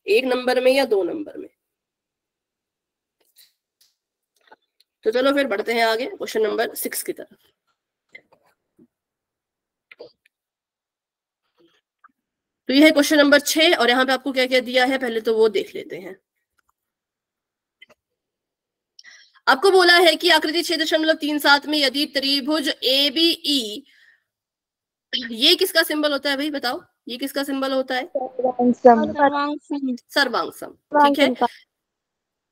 1 नंबर में या 2 नंबर में। तो चलो फिर बढ़ते हैं आगे क्वेश्चन नंबर 6 की तरफ। तो ये है क्वेश्चन नंबर 6 और यहाँ पे आपको क्या क्या दिया है पहले तो वो देख लेते हैं। आपको बोला है कि आकृति 6.37 में यदि त्रिभुज ABE, ये किसका सिंबल होता है भाई बताओ, ये किसका सिंबल होता है? सर्वांग सम, ठीक है,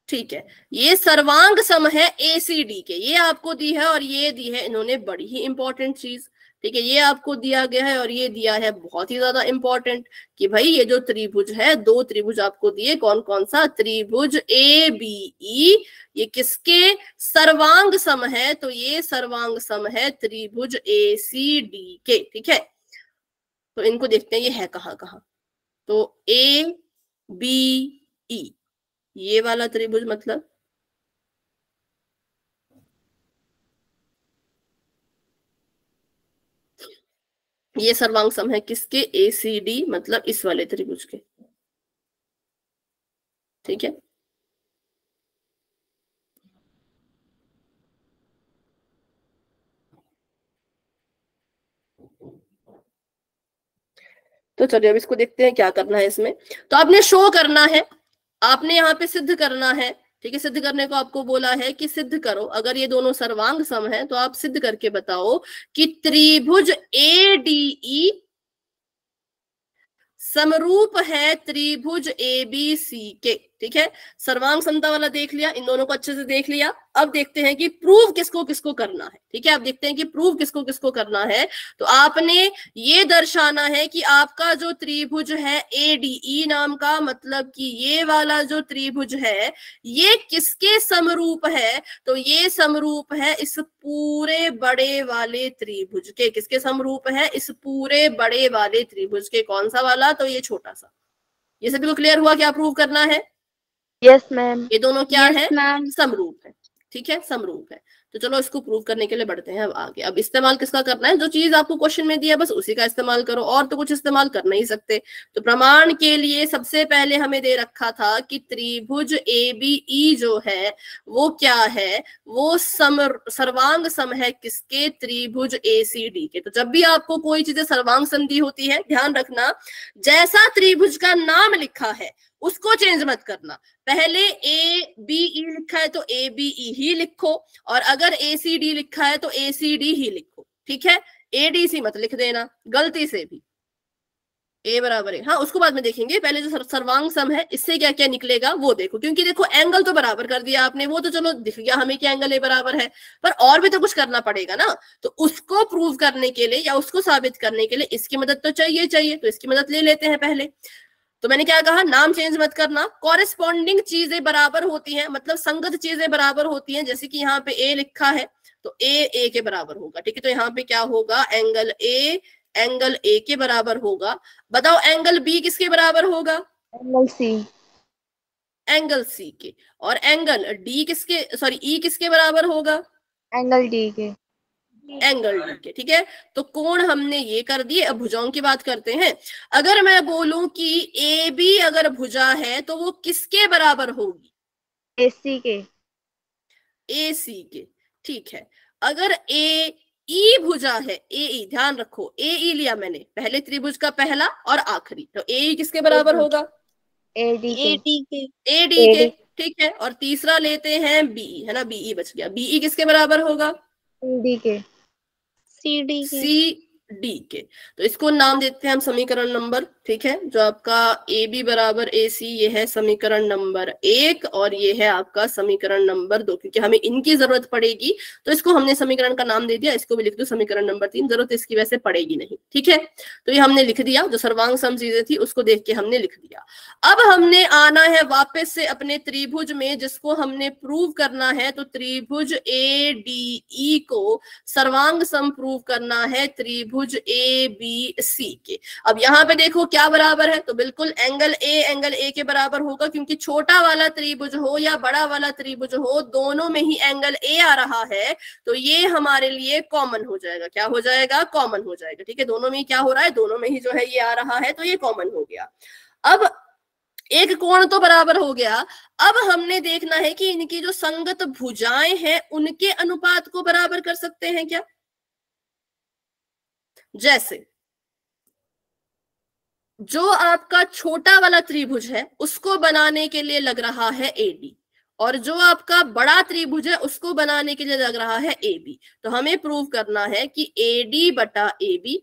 ठीक है। ये सर्वांग सम है ACD के, ये आपको दी है और ये दी है इन्होंने बड़ी ही इंपॉर्टेंट चीज, ठीक है, ये आपको दिया गया है और ये दिया है बहुत ही ज्यादा इंपॉर्टेंट कि भाई ये जो त्रिभुज है, 2 त्रिभुज आपको दिए, कौन कौन सा, त्रिभुज ABE, ये किसके सर्वांग सम है, तो ये सर्वांग सम है त्रिभुज ACD के, ठीक है। तो इनको देखते हैं ये है कहाँ कहाँ, तो ABE ये वाला त्रिभुज मतलब ये सर्वांग सम है किसके, ACD मतलब इस वाले त्रिभुज के, ठीक है। तो चलिए अब इसको देखते हैं क्या करना है इसमें। तो आपने शो करना है, आपने यहाँ पे सिद्ध करना है, ठीक है। सिद्ध करने को आपको बोला है कि सिद्ध करो, अगर ये दोनों सर्वांग सम है तो आप सिद्ध करके बताओ कि त्रिभुज ADE समरूप है त्रिभुज ABC के, ठीक है। सर्वांग समता वाला देख लिया, इन दोनों को अच्छे से देख लिया। अब देखते हैं कि प्रूव किसको किसको करना है, ठीक है। अब देखते हैं कि प्रूव किसको किसको करना है। तो आपने ये दर्शाना है कि आपका जो त्रिभुज है ADE नाम का, मतलब कि ये वाला जो त्रिभुज है ये किसके समरूप है, तो ये समरूप है इस पूरे बड़े वाले त्रिभुज के। किसके समरूप है, इस पूरे बड़े वाले त्रिभुज के। कौन सा वाला, तो ये छोटा सा। ये सभी को क्लियर हुआ क्या प्रूव करना है? Yes ma'am. ये दोनों क्या Yes, है, ma'am. समरूप है, ठीक है, समरूप है। तो चलो इसको प्रूव करने के लिए बढ़ते हैं अब आगे। अब इस्तेमाल किसका करना है, जो चीज आपको क्वेश्चन में दिया बस उसी का इस्तेमाल करो, और तो कुछ इस्तेमाल कर नहीं सकते। तो प्रमाण के लिए सबसे पहले हमें दे रखा था कि त्रिभुज ABE जो है वो क्या है, वो सर्वांग सम है किसके, त्रिभुज ACD के। तो जब भी आपको कोई चीजें सर्वांग सम दी होती है, ध्यान रखना जैसा त्रिभुज का नाम लिखा है उसको चेंज मत करना। पहले ABE लिखा है तो ABE ही लिखो, और अगर ACD लिखा है तो ACD ही लिखो, ठीक है। ADC मत लिख देना गलती से भी, A बराबर है, हाँ उसको बाद में देखेंगे। पहले जो सर्वांग सम है इससे क्या क्या निकलेगा वो देखो, क्योंकि देखो एंगल तो बराबर कर दिया आपने, वो तो चलो दिख गया हमें कि एंगल A बराबर है, पर और भी तो कुछ करना पड़ेगा ना। तो उसको प्रूव करने के लिए या उसको साबित करने के लिए इसकी मदद तो चाहिए, तो इसकी मदद ले लेते हैं पहले। तो मैंने क्या कहा, नाम चेंज मत करना, कॉरेस्पॉन्डिंग चीजें बराबर होती हैं, मतलब संगत चीजें बराबर होती हैं। जैसे कि यहाँ पे A लिखा है तो A के बराबर होगा, ठीक है। तो यहाँ पे क्या होगा, एंगल A के बराबर होगा। बताओ एंगल B किसके बराबर होगा, एंगल C के। और एंगल D किसके, सॉरी E किसके बराबर होगा, एंगल D के, एंगल D के, ठीक है। तो कोण हमने ये कर दिए। अब भुजाओं की बात करते हैं। अगर मैं बोलूं कि AB अगर भुजा है तो वो किसके बराबर होगी, AC के, AC के, ठीक है। अगर AE भुजा है, AE ध्यान रखो, AE लिया मैंने पहले त्रिभुज का पहला और आखिरी, तो AE किसके बराबर होगा, AD के, AD के, ठीक है। और तीसरा लेते हैं BE, है ना, BE बच गया। BE किसके बराबर होगा, CD के, CD के। तो इसको नाम देते हैं हम समीकरण नंबर, ठीक है। जो आपका AB बराबर AC ये है समीकरण नंबर 1 और ये है आपका समीकरण नंबर 2, क्योंकि हमें इनकी जरूरत पड़ेगी तो इसको हमने समीकरण का नाम दे दिया। इसको भी लिख दो समीकरण नंबर 3, जरूरत इसकी वैसे पड़ेगी नहीं, ठीक है। तो ये हमने लिख दिया, जो सर्वांग सम चीजें थी उसको देख के हमने लिख दिया। अब हमने आना है वापस से अपने त्रिभुज में जिसको हमने प्रूव करना है। तो त्रिभुज ADE को सर्वांग सम प्रूव करना है त्रिभुज त्रिभुज ए बी सी के। अब यहाँ पे देखो क्या बराबर है, तो बिल्कुल एंगल ए के बराबर होगा, क्योंकि छोटा वाला त्रिभुज हो या बड़ा वाला त्रिभुज हो, दोनों में ही एंगल ए आ रहा है, तो ये हमारे लिए कॉमन हो जाएगा। क्या हो जाएगा? कॉमन हो जाएगा। ठीक है, दोनों में ही क्या हो रहा है, दोनों में ही जो है ये आ रहा है, तो ये कॉमन हो गया। अब एक कोण तो बराबर हो गया। अब हमने देखना है कि इनकी जो संगत भुजाएं हैं उनके अनुपात को बराबर कर सकते हैं क्या। जैसे जो आपका छोटा वाला त्रिभुज है उसको बनाने के लिए लग रहा है एडी, और जो आपका बड़ा त्रिभुज है उसको बनाने के लिए लग रहा है एबी। तो हमें प्रूव करना है कि एडी बटा एबी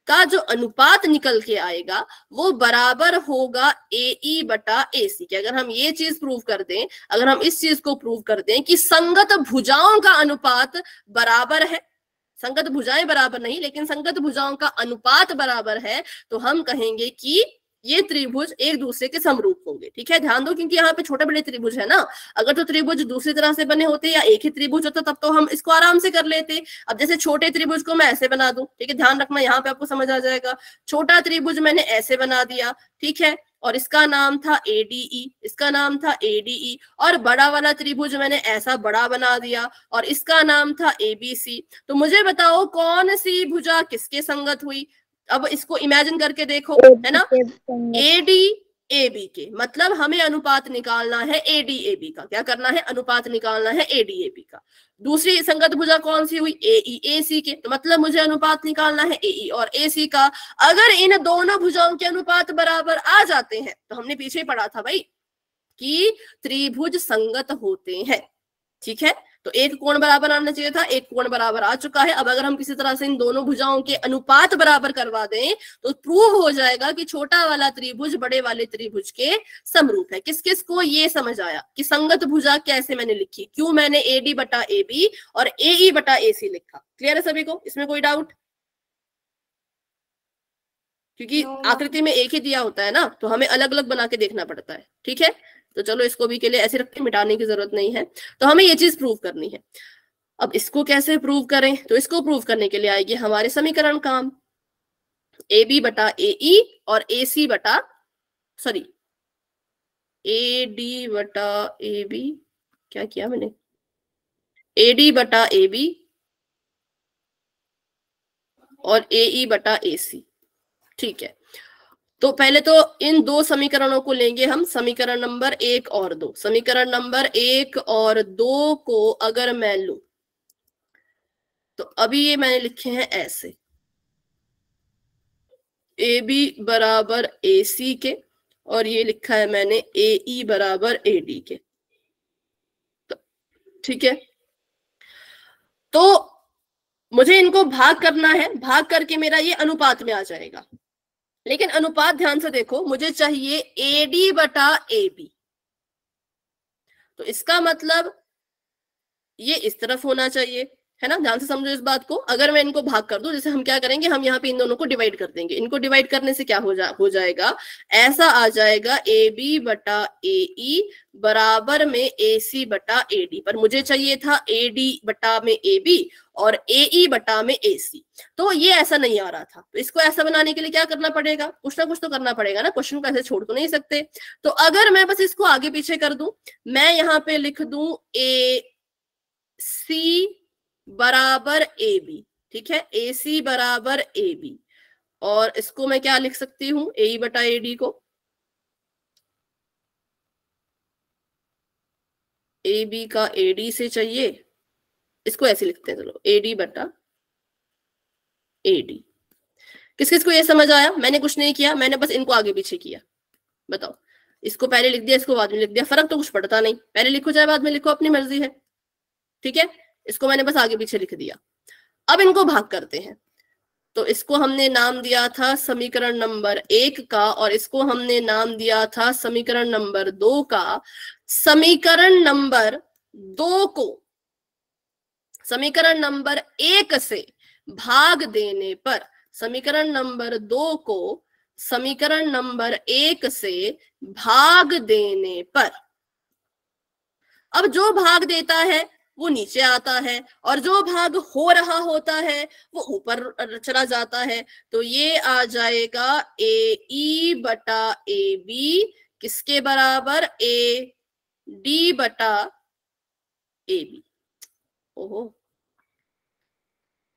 का जो अनुपात निकल के आएगा वो बराबर होगा एई बटा एसी के। अगर हम ये चीज प्रूव कर दें, अगर हम इस चीज को प्रूव कर दें कि संगत भुजाओं का अनुपात बराबर है, संगत भुजाएं बराबर नहीं लेकिन संगत भुजाओं का अनुपात बराबर है, तो हम कहेंगे कि ये त्रिभुज एक दूसरे के समरूप होंगे। ठीक है, ध्यान दो, क्योंकि यहाँ पे छोटे बड़े त्रिभुज है ना। अगर तो त्रिभुज दूसरी तरह से बने होते या एक ही त्रिभुज होता तब तो हम इसको आराम से कर लेते। अब जैसे छोटे त्रिभुज को मैं ऐसे बना दूं, ठीक है, ध्यान रखना, यहाँ पे आपको समझ आ जाएगा। छोटा त्रिभुज मैंने ऐसे बना दिया, ठीक है, और इसका नाम था एडीई, इसका नाम था एडीई, और बड़ा वाला त्रिभुज मैंने ऐसा बड़ा बना दिया और इसका नाम था एबीसी। तो मुझे बताओ कौन सी भुजा किसके संगत हुई। अब इसको इमेजिन करके देखो, है ना, एडी एबी के, मतलब हमें अनुपात निकालना है एडी एबी का। क्या करना है? अनुपात निकालना है एडी एबी का। दूसरी संगत भुजा कौन सी हुई? एई एसी के, तो मतलब मुझे अनुपात निकालना है एई और एसी का। अगर इन दोनों भुजाओं के अनुपात बराबर आ जाते हैं, तो हमने पीछे पढ़ा था भाई कि त्रिभुज संगत होते हैं। ठीक है, तो एक कोण बराबर आना चाहिए था, एक कोण बराबर आ चुका है। अब अगर हम किसी तरह से इन दोनों भुजाओं के अनुपात बराबर करवा दें तो प्रूव हो जाएगा कि छोटा वाला त्रिभुज बड़े वाले त्रिभुज के समरूप है। किस किस को ये समझ आया कि संगत भुजा कैसे मैंने लिखी, क्यों मैंने एडी बटा एबी और एई बटा एसी लिखा? क्लियर है सभी को? इसमें कोई डाउट? क्योंकि आकृति में एक ही दिया होता है ना, तो हमें अलग अलग बना के देखना पड़ता है। ठीक है, तो चलो इसको भी के लिए ऐसे रख के मिटाने की जरूरत नहीं है। तो हमें ये चीज प्रूव करनी है। अब इसको कैसे प्रूव करें? तो इसको प्रूव करने के लिए आएगी हमारे समीकरण काम, ए बी बटा एई और एसी बटा सॉरी ए डी बटा ए बी, क्या किया मैंने, ए डी बटा ए बी और एई बटा एसी। ठीक है, तो पहले तो इन दो समीकरणों को लेंगे हम, समीकरण नंबर 1 और 2। समीकरण नंबर 1 और 2 को अगर मैं लूं तो अभी ये मैंने लिखे हैं ऐसे, ए बी बराबर ए सी के और ये लिखा है मैंने ए ई बराबर ए डी के। तो ठीक है, तो मुझे इनको भाग करना है, भाग करके मेरा ये अनुपात में आ जाएगा। लेकिन अनुपात ध्यान से देखो, मुझे चाहिए एडी बटा एबी, तो इसका मतलब ये इस तरफ होना चाहिए, है ना। ध्यान से समझो इस बात को। अगर मैं इनको भाग कर दूं, जैसे हम क्या करेंगे, हम यहाँ पे इन दोनों को डिवाइड कर देंगे। इनको डिवाइड करने से क्या हो जाएगा, ऐसा आ जाएगा ए बी बटा ए ई बराबर में ए सी बटा ए डी, पर मुझे चाहिए था ए डी बटा में ए बी और ए ई बटा में ए सी, तो ये ऐसा नहीं आ रहा था। तो इसको ऐसा बनाने के लिए क्या करना पड़ेगा, कुछ ना कुछ तो करना पड़ेगा ना, क्वेश्चन को ऐसे छोड़ तो नहीं सकते। तो अगर मैं बस इसको आगे पीछे कर दूं, मैं यहाँ पे लिख दूं ए सी बराबर ए बी, ठीक है, ए सी बराबर ए बी, और इसको मैं क्या लिख सकती हूँ, ए बटा ए डी को, ए बी का ए डी से चाहिए, इसको ऐसे लिखते हैं, चलो ए डी बटा ए डी। किस किस को ये समझ आया? मैंने कुछ नहीं किया, मैंने बस इनको आगे पीछे किया। बताओ, इसको पहले लिख दिया, इसको बाद में लिख दिया, फर्क तो कुछ पड़ता नहीं, पहले लिखो चाहे बाद में लिखो, अपनी मर्जी है। ठीक है, इसको मैंने बस आगे पीछे लिख दिया। अब इनको भाग करते हैं, तो इसको हमने नाम दिया था समीकरण नंबर 1 का और इसको हमने नाम दिया था समीकरण नंबर 2 का। समीकरण नंबर 2 को समीकरण नंबर 1 से भाग देने पर, समीकरण नंबर 2 को समीकरण नंबर 1 से भाग देने पर, अब जो भाग देता है वो नीचे आता है और जो भाग हो रहा होता है वो ऊपर चला जाता है। तो ये आ जाएगा AE बटा AB किसके बराबर, AD बटा AB। ओहो,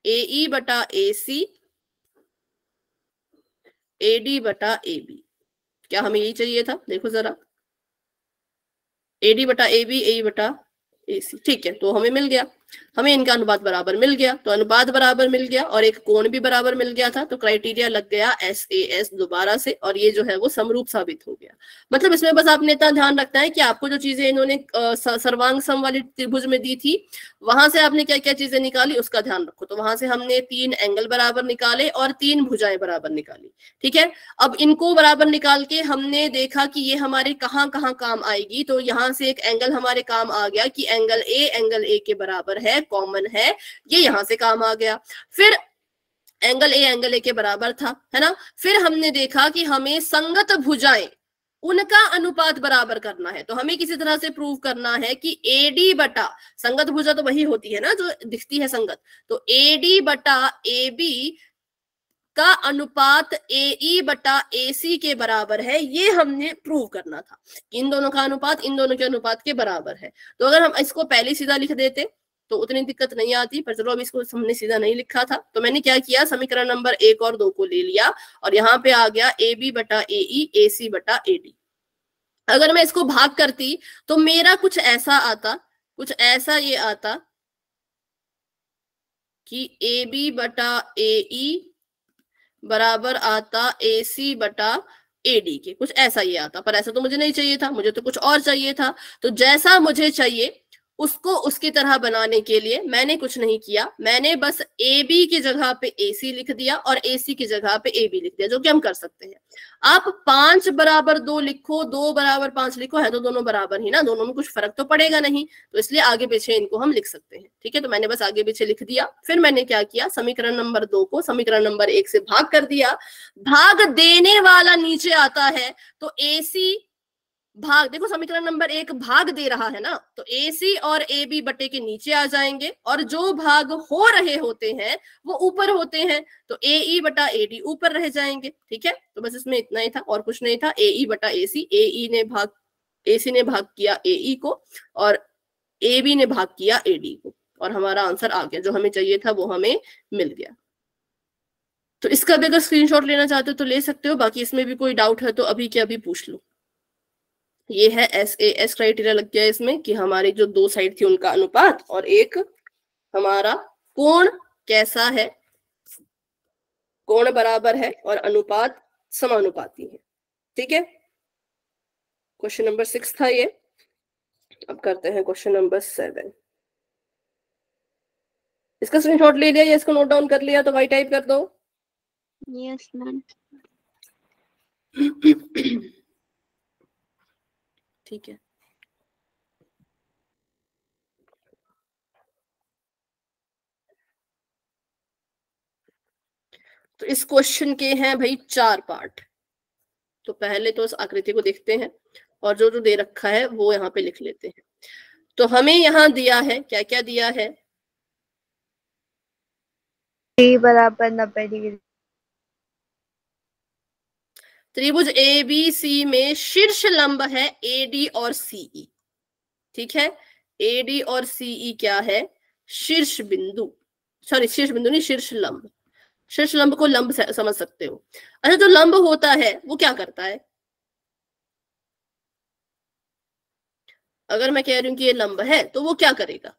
AE बटा AC AD बटा AB, क्या हमें यही चाहिए था? देखो जरा, AD बटा AB AE बटा AC, ठीक है, तो हमें मिल गया, हमें इनका अनुपात बराबर मिल गया। तो अनुपात बराबर मिल गया और एक कोण भी बराबर मिल गया था, तो क्राइटेरिया लग गया SAS दोबारा से, और ये जो है वो समरूप साबित हो गया। मतलब इसमें बस आपने इतना ध्यान रखना है कि आपको जो चीजें इन्होंने सर्वांग सम वाली त्रिभुज में दी थी, वहां से आपने क्या क्या चीजें निकाली उसका ध्यान रखो। तो वहां से हमने 3 एंगल बराबर निकाले और 3 भुजाएं बराबर निकाली, ठीक है। अब इनको बराबर निकाल के हमने देखा कि ये हमारे कहाँ कहाँ काम आएगी। तो यहाँ से एक एंगल हमारे काम आ गया कि एंगल A के बराबर है, कॉमन है, ये यहां से काम आ गया। फिर एंगल A के बराबर था, है ना। फिर हमने देखा कि हमें संगत भुजाएं, उनका अनुपात बराबर करना है। तो हमें किसी तरह से प्रूव करना है कि AD बटा, संगत भुजा तो वही होती है ना जो दिखती है संगत, तो AD बटा AB का अनुपात AE बटा AC के बराबर है, ये हमने प्रूव करना था। इन दोनों का अनुपात इन दोनों के अनुपात के बराबर है। तो अगर हम इसको पहले सीधा लिख देते तो उतनी दिक्कत नहीं आती, पर चलो अब इसको हमने सीधा नहीं लिखा था, तो मैंने क्या किया, समीकरण नंबर 1 और 2 को ले लिया और यहाँ पे आ गया AB बटा AE AC बटा AD। अगर मैं इसको भाग करती तो मेरा कुछ ऐसा आता, कुछ ऐसा ये आता कि AB बटा AE बराबर आता AC बटा AD के, कुछ ऐसा ये आता। पर ऐसा तो मुझे नहीं चाहिए था, मुझे तो कुछ और चाहिए था। तो जैसा मुझे चाहिए उसको उसकी तरह बनाने के लिए मैंने कुछ नहीं किया, मैंने बस AB की जगह पे AC लिख दिया और AC की जगह पे AB लिख दिया, जो कि हम कर सकते हैं। आप 5 बराबर 2 लिखो, 2 बराबर 5 लिखो, है तो दोनों बराबर ही ना, दोनों में कुछ फर्क तो पड़ेगा नहीं, तो इसलिए आगे पीछे इनको हम लिख सकते हैं, ठीक है। तो मैंने बस आगे पीछे लिख दिया। फिर मैंने क्या किया, समीकरण नंबर 2 को समीकरण नंबर 1 से भाग कर दिया। भाग देने वाला नीचे आता है तो AC भाग, देखो समीकरण नंबर 1 भाग दे रहा है ना, तो AC और AB बटे के नीचे आ जाएंगे और जो भाग हो रहे होते हैं वो ऊपर होते हैं, तो AE बटा AD ऊपर रह जाएंगे, ठीक है। तो बस इसमें इतना ही था और कुछ नहीं था। AE बटा AC, AC ने भाग किया AE को और AB ने भाग किया AD को, और हमारा आंसर आ गया, जो हमें चाहिए था वो हमें मिल गया। तो इसका भी अगर स्क्रीनशॉट लेना चाहते हो तो ले सकते हो, बाकी इसमें भी कोई डाउट है तो अभी के अभी पूछ लो। ये है SAS क्राइटेरिया लग गया इसमें कि हमारी जो 2 साइड थी उनका अनुपात, और एक हमारा कोण कैसा है, कोण बराबर है और अनुपात समानुपाती है, ठीक है। क्वेश्चन नंबर 6 था ये। अब करते हैं क्वेश्चन नंबर 7। इसका स्क्रीनशॉट ले लिया या इसको नोट डाउन कर लिया तो भाई टाइप कर दो। Yes ma'am. ठीक है, तो इस क्वेश्चन के हैं भाई 4 पार्ट। तो पहले तो इस आकृति को देखते हैं और जो जो दे रखा है वो यहाँ पे लिख लेते हैं। तो हमें यहाँ दिया है, क्या क्या दिया है, D बराबर 90 डिग्री, त्रिभुज ABC में शीर्ष लंब है AD और CE, ठीक है। AD और CE क्या है, शीर्ष बिंदु, सॉरी शीर्ष बिंदु नहीं, शीर्ष लंब। शीर्ष लंब को लंब समझ सकते हो। अच्छा, जो लंब होता है वो क्या करता है, अगर मैं कह रही हूँ कि ये लंब है तो वो क्या करेगा,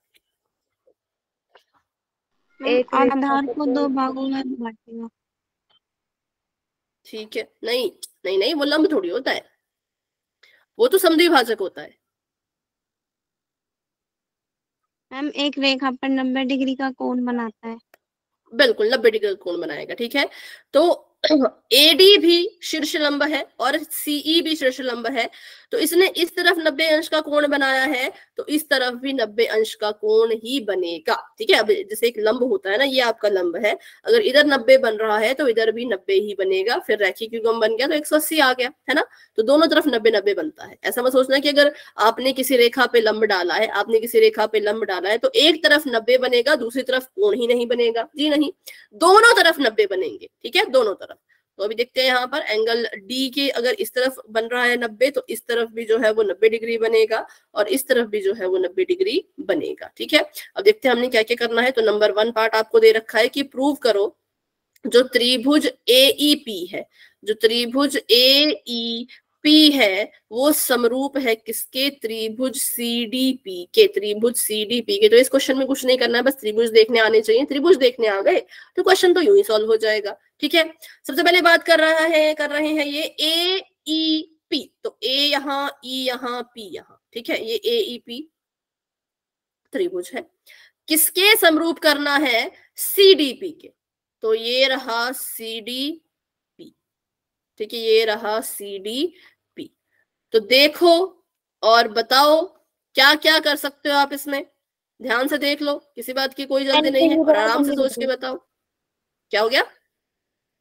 एक आधार को 2 भागों में बांटेगा। ठीक है, नहीं नहीं नहीं, वो लंब थोड़ी होता है, वो तो समद्विभाजक होता है। मैम एक रेखा पर 90 डिग्री का कोण बनाता है। बिल्कुल 90 डिग्री का कोण बनाएगा, ठीक है। तो AD भी शीर्ष लंब है और CE भी शीर्ष लंब है, तो इसने इस तरफ 90 अंश का कोण बनाया है, तो इस तरफ भी 90 अंश का कोण ही बनेगा। ठीक है, अब जैसे एक लंब होता है ना, ये आपका लंब है, अगर इधर 90 बन रहा है तो इधर भी 90 ही बनेगा, फिर रैखिक युग्म बन गया तो 180 आ गया, है ना। तो दोनों तरफ 90-90 बनता है। ऐसा मत सोचना कि अगर आपने किसी रेखा पे लंब डाला है, आपने किसी रेखा पे लंब डाला है तो एक तरफ 90 बनेगा, दूसरी तरफ कोण ही नहीं बनेगा, जी नहीं, दोनों तरफ 90 बनेंगे। ठीक है, दोनों तरफ। तो अभी देखते हैं यहाँ पर एंगल डी के अगर इस तरफ बन रहा है 90, तो इस तरफ भी जो है वो 90 डिग्री बनेगा और इस तरफ भी जो है वो 90 डिग्री बनेगा। ठीक है, अब देखते हैं हमने क्या क्या करना है। तो नंबर 1 पार्ट आपको दे रखा है कि प्रूव करो जो त्रिभुज AEP है, जो त्रिभुज AEP है वो समरूप है किसके, त्रिभुज CDP के, त्रिभुज CDP के। तो इस क्वेश्चन में कुछ नहीं करना है, बस त्रिभुज देखने आने चाहिए। त्रिभुज देखने आ गए तो क्वेश्चन तो यूं ही सॉल्व हो जाएगा। ठीक है, सबसे पहले बात कर रहे हैं ये AEP, तो A यहाँ, E यहाँ, P यहाँ। ठीक है, ये AEP त्रिभुज है, किसके समरूप करना है, CDP के। तो ये रहा CDP, ठीक है, ये रहा CDP। तो देखो और बताओ क्या क्या कर सकते हो आप इसमें, ध्यान से देख लो, किसी बात की कोई जल्दी नहीं है और आराम से सोच के बताओ। क्या हो गया,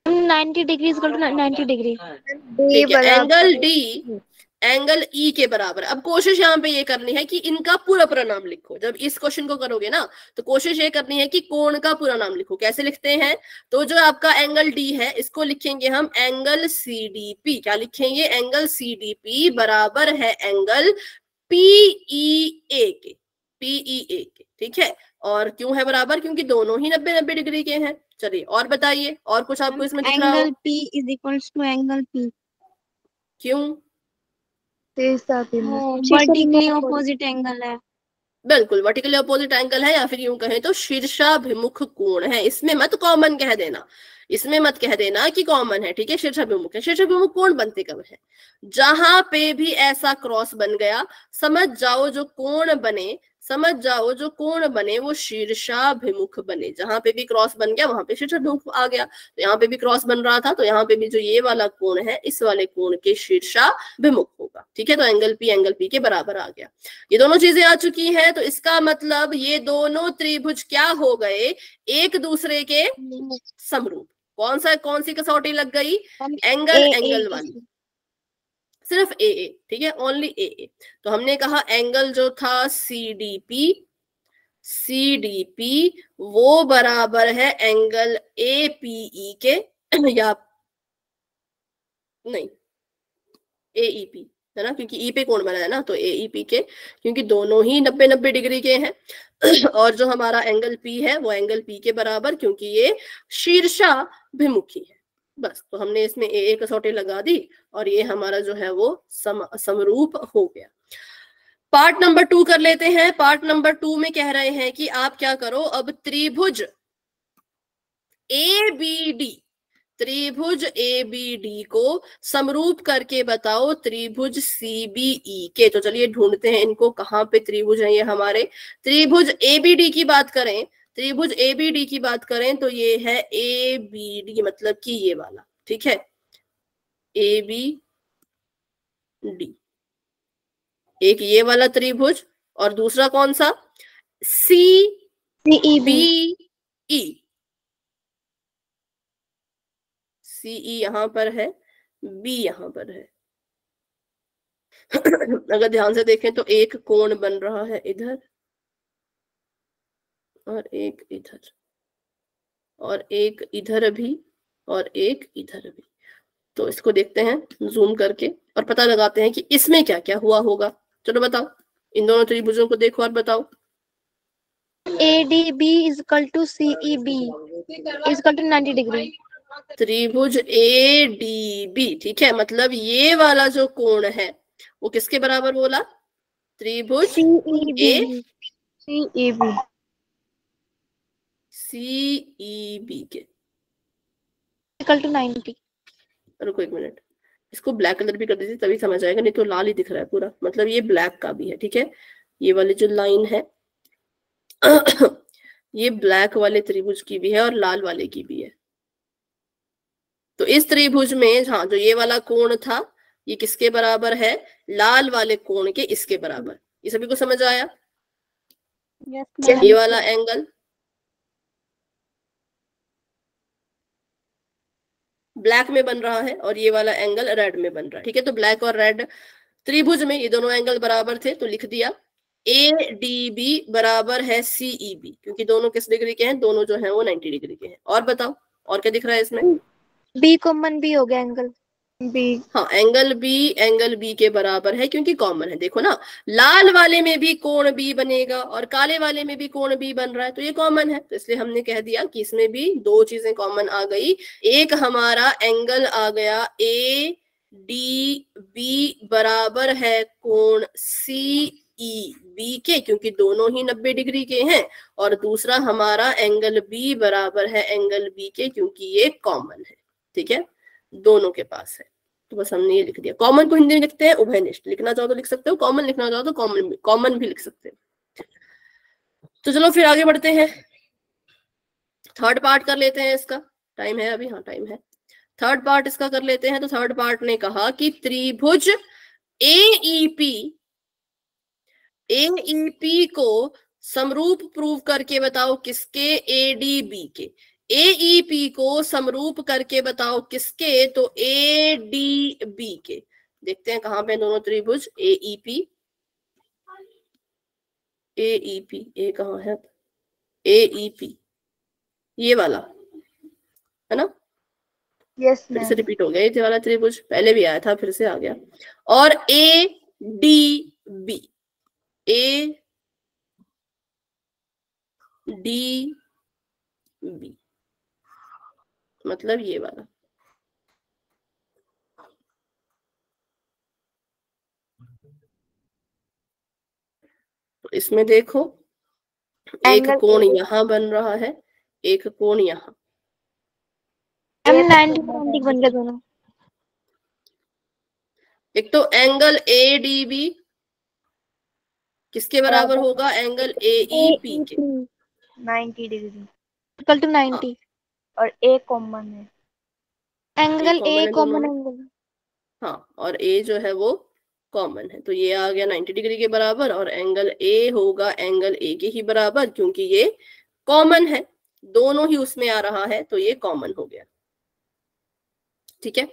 90 degree is equal to 90 degree. ठीक है, एंगल D एंगल E के बराबर। अब कोशिश यहाँ पे ये करनी है कि इनका पूरा पूरा नाम लिखो। जब इस क्वेश्चन को करोगे ना तो कोशिश ये करनी है कि कोण का पूरा नाम लिखो। कैसे लिखते हैं, तो जो आपका एंगल D है इसको लिखेंगे हम एंगल CDP। क्या लिखेंगे, एंगल CDP बराबर है एंगल PEA के, PEA के। ठीक है, और क्यों है बराबर, क्योंकि दोनों ही 90-90 डिग्री के हैं। चलिए और बताइए, और कुछ आपको इसमें दिख रहा हो, angle P is equals to angle P, क्यों, वर्टिकली ऑपोजिट एंगल है। बिल्कुल वर्टिकली अपोजिट एंगल है, या फिर यूं कहें तो शीर्षाभिमुख कोण है। इसमें मत कॉमन कह देना, इसमें मत कह देना कि कॉमन है। ठीक है, शीर्षाभिमुख है। शीर्षाभिमुख कोण बनते कब है, जहां पे भी ऐसा क्रॉस बन गया, समझ जाओ जो कोण बने, समझ जाओ जो कोण बने वो शीर्षाभिमुख बने। जहां पे भी क्रॉस बन गया वहां पे शीर्षाभिमुख आ गया। तो यहाँ पे भी क्रॉस बन रहा था तो यहाँ पे भी जो ये वाला कोण है इस वाले कोण के शीर्षाभिमुख होगा। ठीक है, तो एंगल P के बराबर आ गया। ये दोनों चीजें आ चुकी हैं, तो इसका मतलब ये दोनों त्रिभुज क्या हो गए, एक दूसरे के समरूप। कौन सी कसौटी लग गई, एंगल वाली, सिर्फ AA। ठीक है, ओनली AA। तो हमने कहा एंगल जो था CDP वो बराबर है एंगल APE के, या नहीं AEP है ना, क्योंकि E पे कोण बना है ना, तो AEP के, क्योंकि दोनों ही 90-90 डिग्री के हैं। और जो हमारा एंगल P है वो एंगल P के बराबर, क्योंकि ये शीर्षाभिमुखी है। बस, तो हमने इसमें AA कसौटी लगा दी और ये हमारा जो है वो समरूप हो गया। पार्ट नंबर 2 कर लेते हैं। पार्ट नंबर 2 में कह रहे हैं कि आप क्या करो, अब त्रिभुज ABD को समरूप करके बताओ त्रिभुज CBE के। तो चलिए ढूंढते हैं इनको, कहाँ पे त्रिभुज है ये हमारे। त्रिभुज ABD की बात करें, त्रिभुज ABD की बात करें तो ये है ABD, मतलब कि ये वाला। ठीक है, ABD, एक ये वाला त्रिभुज और दूसरा कौन सा, CBE। CE यहाँ पर है, B यहाँ पर है। अगर ध्यान से देखें तो एक कोण बन रहा है इधर और एक इधर और एक इधर भी और एक इधर भी। तो इसको देखते हैं जूम करके और पता लगाते हैं कि इसमें क्या क्या हुआ होगा। चलो बताओ, इन दोनों त्रिभुजों को देखो और बताओ। ADB is equal to CEB is equal to 90 degree. त्रिभुज ADB, ठीक है, मतलब ये वाला जो कोण है वो किसके बराबर बोला, त्रिभुज CEB के इक्वल टू 90। रुको एक मिनट, इसको ब्लैक कलर भी कर दीजिए तभी समझ आएगा, नहीं तो लाल ही दिख रहा है पूरा। मतलब ये ब्लैक का भी है। ठीक है, ये वाली जो लाइन है ये ब्लैक वाले त्रिभुज की भी है और लाल वाले की भी है। तो इस त्रिभुज में हाँ जो ये वाला कोण था ये किसके बराबर है, लाल वाले कोण के इसके बराबर। ये सभी को समझ आया? ये वाला एंगल ब्लैक में बन रहा है और ये वाला एंगल रेड में बन रहा है। ठीक है, तो ब्लैक और रेड त्रिभुज में ये दोनों एंगल बराबर थे, तो लिख दिया ADB बराबर है CEB, क्योंकि दोनों किस डिग्री के हैं, दोनों जो है वो 90 डिग्री के हैं। और बताओ और क्या दिख रहा है इसमें? बी कॉमन बी हो गया, एंगल बी। हाँ, एंगल बी के बराबर है क्योंकि कॉमन है। देखो ना, लाल वाले में भी कोण बी बनेगा और काले वाले में भी कोण बी बन रहा है, तो ये कॉमन है। तो इसलिए हमने कह दिया कि इसमें भी दो चीजें कॉमन आ गई। एक हमारा एंगल आ गया ADB बराबर है कोण CEB के, क्योंकि दोनों ही 90 डिग्री के हैं। और दूसरा हमारा एंगल बी बराबर है एंगल बी के, क्योंकि ये कॉमन है। ठीक है, दोनों के पास है। तो बस हमने ये लिख दिया। कॉमन को हिंदी में लिखते हैं उभयनिष्ठ, लिखना चाहो तो लिख सकते हो, कॉमन लिखना चाहो तो कॉमन भी लिख सकते हो। तो चलो फिर आगे बढ़ते हैं, थर्ड पार्ट कर लेते हैं इसका। टाइम है अभी? हाँ टाइम है। थर्ड पार्ट इसका कर लेते हैं। तो थर्ड पार्ट ने कहा कि त्रिभुज AEP को समरूप प्रूव करके बताओ किसके, ADB के। AEP को समरूप करके बताओ किसके, तो ADB के। देखते हैं कहां पे दोनों त्रिभुज AEP ए कहां है, AEP ये वाला है ना? यस फिर से रिपीट हो गया ये वाला त्रिभुज, पहले भी आया था फिर से आ गया। और ADB मतलब ये वाला। तो इसमें देखो एक कोण यहाँ बन रहा है, एक कोण यहाँ। 90 बन गया दोनों। एक तो एंगल ADB किसके बराबर होगा, एंगल AEP के 90 डिग्री इक्वल टू 90। और A कॉमन है, एंगल common ए है कॉमन दोनों में। एंगल। हाँ, और A जो है वो कॉमन है, तो ये आ गया 90 डिग्री के बराबर। और एंगल A होगा एंगल A के ही बराबर, क्योंकि ये कॉमन है, दोनों ही उसमें आ रहा है, तो ये कॉमन हो गया। ठीक है,